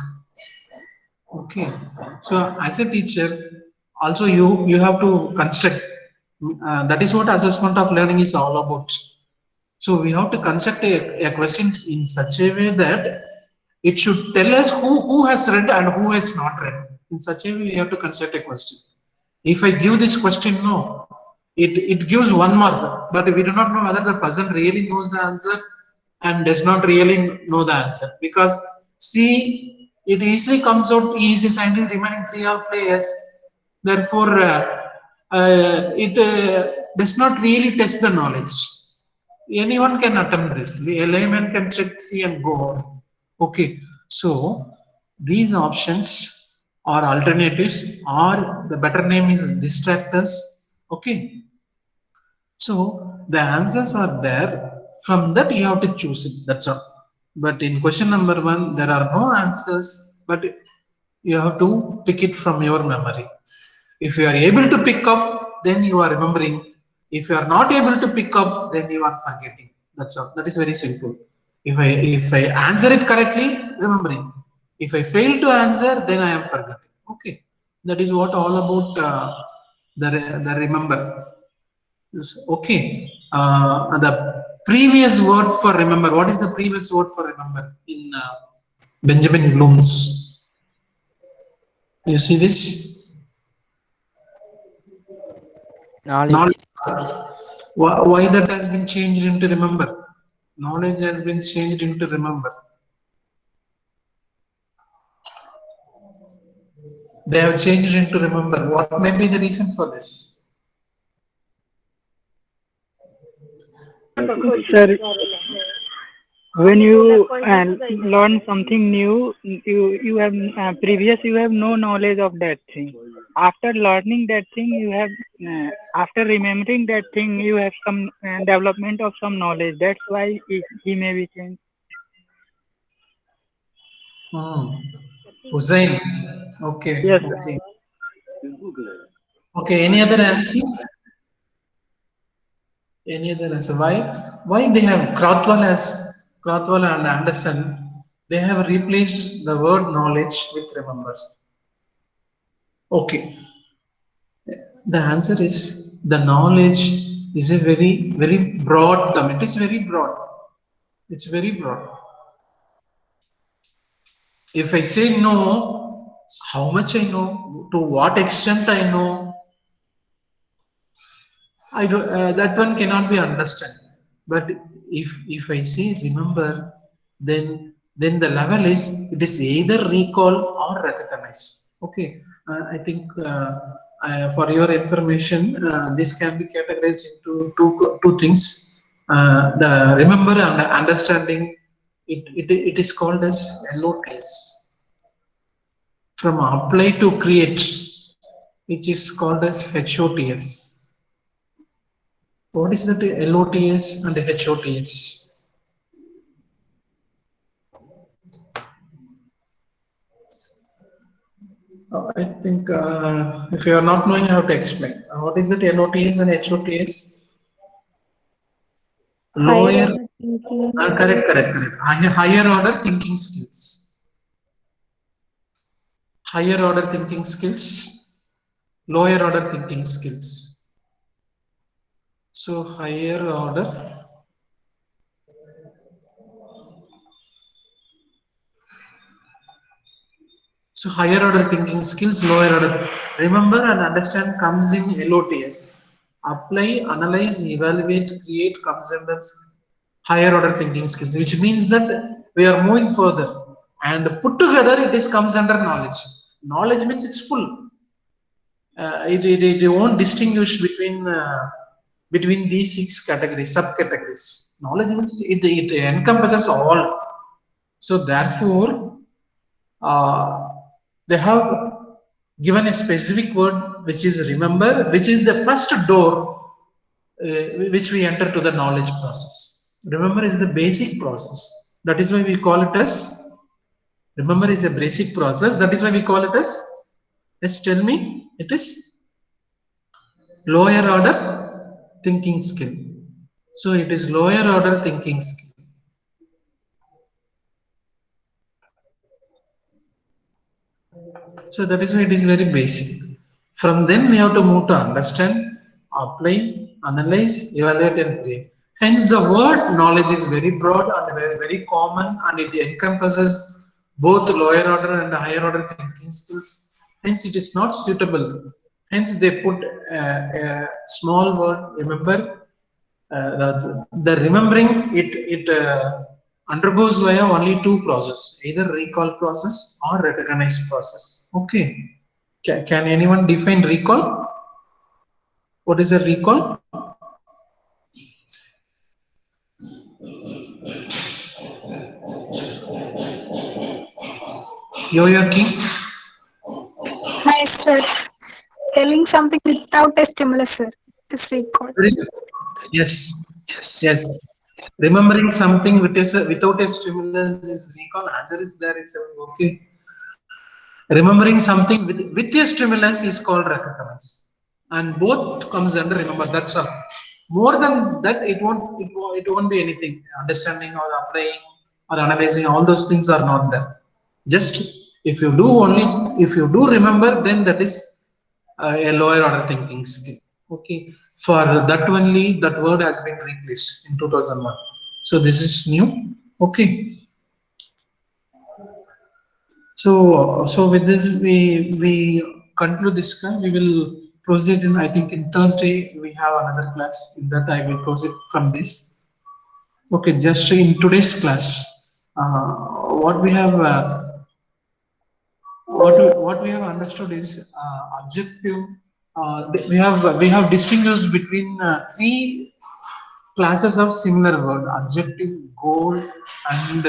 Okay. So as a teacher, also you have to construct. That is what assessment of learning is all about. So we have to construct a question in such a way that it should tell us who has read and who has not read. In such a way, we have to construct a question. If I give this question, no, it gives 1 mark, but we do not know whether the person really knows the answer and does not really know the answer. Because see, it easily comes out he is a scientist, remaining 3 are players. Therefore, it does not really test the knowledge. Anyone can attempt this. A layman can check, see, and go on. Okay, so these options are alternatives, or the better name is distractors. Okay, so the answers are there. From that, you have to choose it. That's all. But in question number 1, there are no answers, but you have to pick it from your memory. If you are able to pick up, then you are remembering. If you are not able to pick up, then you are forgetting. That's all. That is very simple. If I answer it correctly, remembering. If I fail to answer, then I am forgetting. Okay, that is what all about the remember. Okay. The previous word for remember. What is the previous word for remember in Benjamin Bloom's? You see this? Knowledge. Why that has been changed into remember? Knowledge has been changed into remember. They have changed into remember. What may be the reason for this? Sir, when you learn something new, you have previous you have no knowledge of that thing. After learning that thing, you have after remembering that thing, you have some development of some knowledge. That's why he may be changed. Hussein. Okay. Yes. Okay. Okay. Any other answer? Any other answer? Why they have Krathwal and Anderson? They have replaced the word knowledge with remember. Okay. The answer is the knowledge is a very broad term. It is very broad. It's very broad. If I say no, how much I know, to what extent I know, I don't. That one cannot be understood. But if I say remember, then the level is it is either recall or recognize. Okay. I think for your information, this can be categorized into two things. The remember and understanding. It is called as LOTS. From apply to create, which is called as HOTS. What is that LOTS and HOTS? I think if you are not knowing how to explain, what is that LOTS and HOTS? Lower, correct. Higher order thinking skills. Higher order thinking skills, lower order thinking skills. So higher order. So higher order thinking skills, lower order. Remember and understand comes in LOTS. Apply, analyze, evaluate, create comes under higher order thinking skills, which means that we are moving further. And put together, it is comes under knowledge. Knowledge means it's full. It won't distinguish between these 6 categories, subcategories. Knowledge means it encompasses all. So therefore, they have given a specific word which is remember, which is the first door which we enter to the knowledge process. Remember is the basic process. That is why we call it as remember is a basic process. That is why we call it as, yes, tell me, it is lower order thinking skill. So it is lower order thinking skill. So that is why it is very basic. From then we have to move to understand, apply, analyze, evaluate, and create. Hence the word knowledge is very broad and very common, and it encompasses both lower order and higher order thinking skills. Hence it is not suitable. Hence they put a small word remember. The remembering it undergoes via only 2 processes, either recall process or recognize process. Okay. Can anyone define recall? What is a recall? Yo-yo King? Hi, sir. Telling something without a stimulus, sir. Is recall. Very good. Yes. Yes. Remembering something without a stimulus is recall. Answer is there. It's okay. Remembering something with a stimulus is called recognize. And both comes under remember. That's all. More than that, it won't be anything. Understanding or applying or analyzing, all those things are not there. Just if you do remember, then that is a lower order thinking skill. Okay. For that only, that word has been replaced in 2001. So this is new. Okay. So with this, we conclude this class. We will proceed in. I think in Thursday we have another class. In that I will proceed from this. Okay, just in today's class, what we have what we have understood is objective. We have distinguished between three classes of similar word: objective, goal, and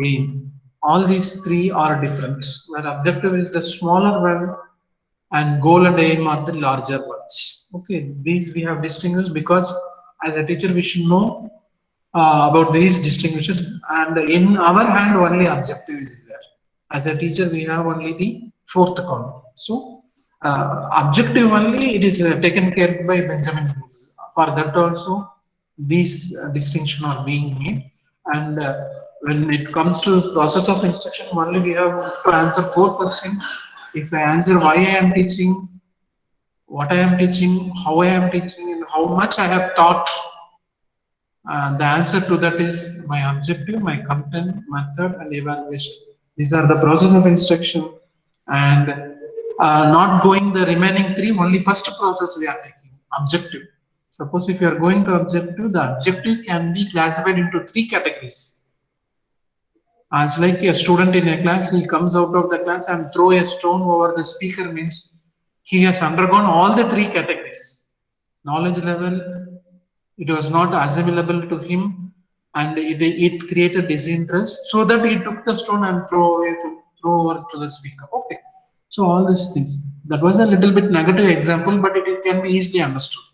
aim. All these three are different. Where objective is the smaller one, and goal and aim are the larger ones. Okay, these we have distinguished because as a teacher we should know about these distinguishes, and in our hand only objective is there. As a teacher we have only the fourth column. So objective only it is taken care of by Benjamin Brooks. For that also these distinction are being made, and when it comes to process of instruction only we have to answer 4%. If I answer why I am teaching, what I am teaching, how I am teaching, and how much I have taught, the answer to that is my objective, my content, method, and evaluation. These are the process of instruction, and not going the remaining three. Only first process we are taking objective. Suppose if you are going to objective, the objective can be classified into three categories. As like a student in a class, he comes out of the class and throw a stone over the speaker means he has undergone all the three categories. Knowledge level, it was not assimilable to him, and it created disinterest, so that he took the stone and throw over to the speaker. Okay, so all these things. That was a little bit negative example, but it can be easily understood.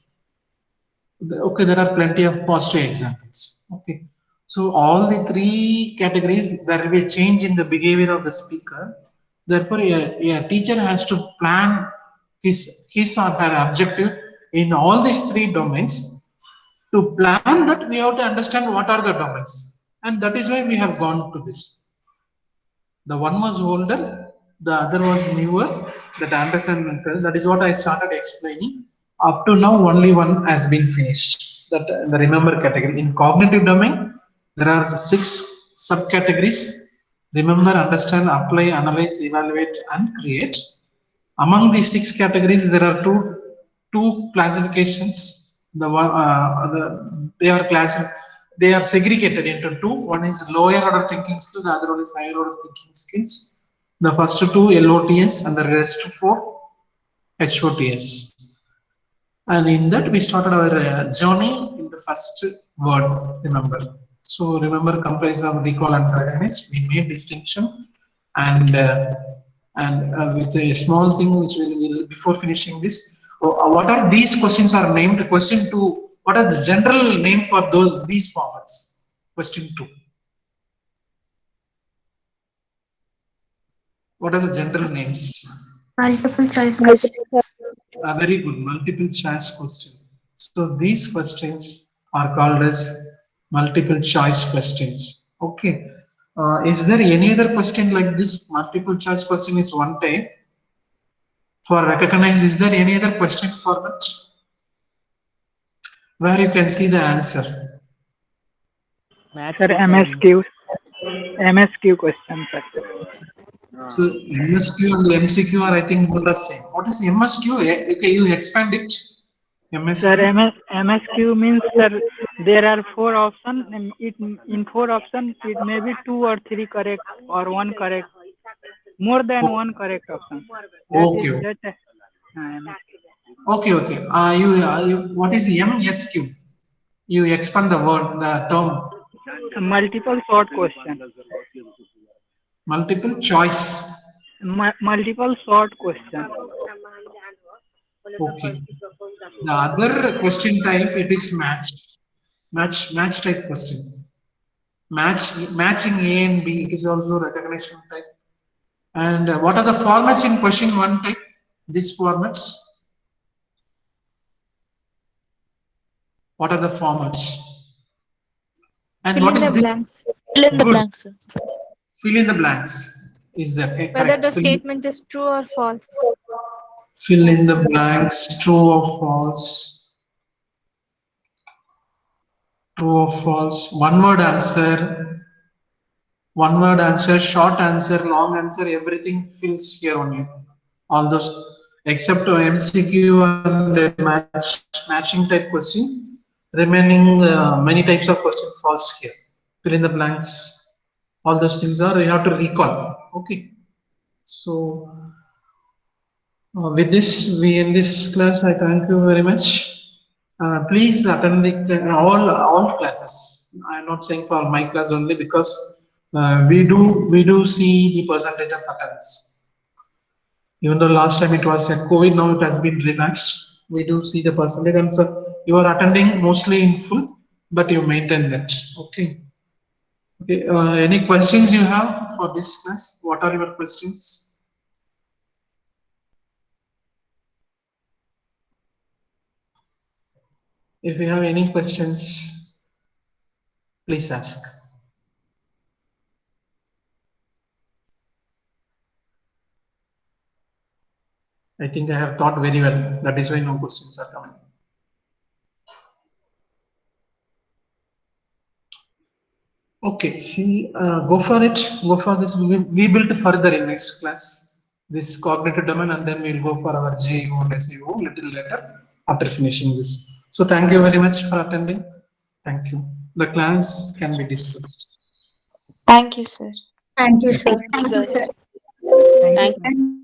Okay, there are plenty of positive examples. Okay, so all the three categories, there will be a change in the behavior of the speaker. Therefore, a teacher has to plan his or her objective in all these three domains. To plan that, we have to understand what are the domains, and that is why we have gone to this. The one was older, the other was newer. That Anderson method. That is what I started explaining. Up to now, only one has been finished. That the remember category. In cognitive domain, there are 6 subcategories: remember, understand, apply, analyze, evaluate, and create. Among these 6 categories, there are two classifications. They are segregated into two. One is lower order thinking skills, the other one is higher order thinking skills. The first two LOTS and the rest 4 HOTS. And in that we started our journey in the first word, remember. So remember comprises of recall and recognize. We made distinction, and with a small thing which will before finishing this, what are these questions are named? Question 2. What are the general name for these formats? Question 2. What are the general names? Multiple choice questions. Very good, multiple choice question. So these questions are called as multiple choice questions. Okay. Is there any other question like this? Multiple choice question is one type. For recognize, is there any other question for that? Where you can see the answer. Sir, MSQ question, sir. So MSQ and MCQ are, I think, both the same. What is MSQ? Okay, you expand it. MSQ. Sir, MSQ means, sir, there are 4 options, and in 4 options it may be 2 or 3 correct or 1 correct, more than 1 correct option. Okay. Okay, okay. What is MSQ? You expand the word, the term. Multiple short question. Multiple choice. Multiple short question. Okay. The other question type, it is match type question. Matching A and B, it is also recognition type. And what are the formats in question 1 type? These formats. What are the formats? And Fill what in is the this? blanks. Fill in the Good. blanks. Fill in the blanks. Is that Whether correct? the statement is true or false. Fill in the blanks. True or false? True or false? One word answer. One word answer. Short answer. Long answer. Everything fills here only. All those except MCQ and matching type question. Remaining many types of question false here. Fill in the blanks. All those things are you have to recall. Okay. So with this, we end this class. I thank you very much. Please attend the all classes. I am not saying for my class only because we do see the percentage of attendance. Even though last time it was a COVID, now it has been relaxed. We do see the percentage, and so you are attending mostly in full, but you maintain that. Okay. Okay. Any questions you have for this class? What are your questions? If you have any questions, please ask. I think I have taught very well. That is why no questions are coming. Okay, see, go for it. Go for this. We build further in next class this cognitive domain, and then we'll go for our GEO and SEO little later after finishing this. So thank you very much for attending. Thank you. The class can be discussed. Thank you, sir. Thank you, sir. Thank you, sir. Thank you. And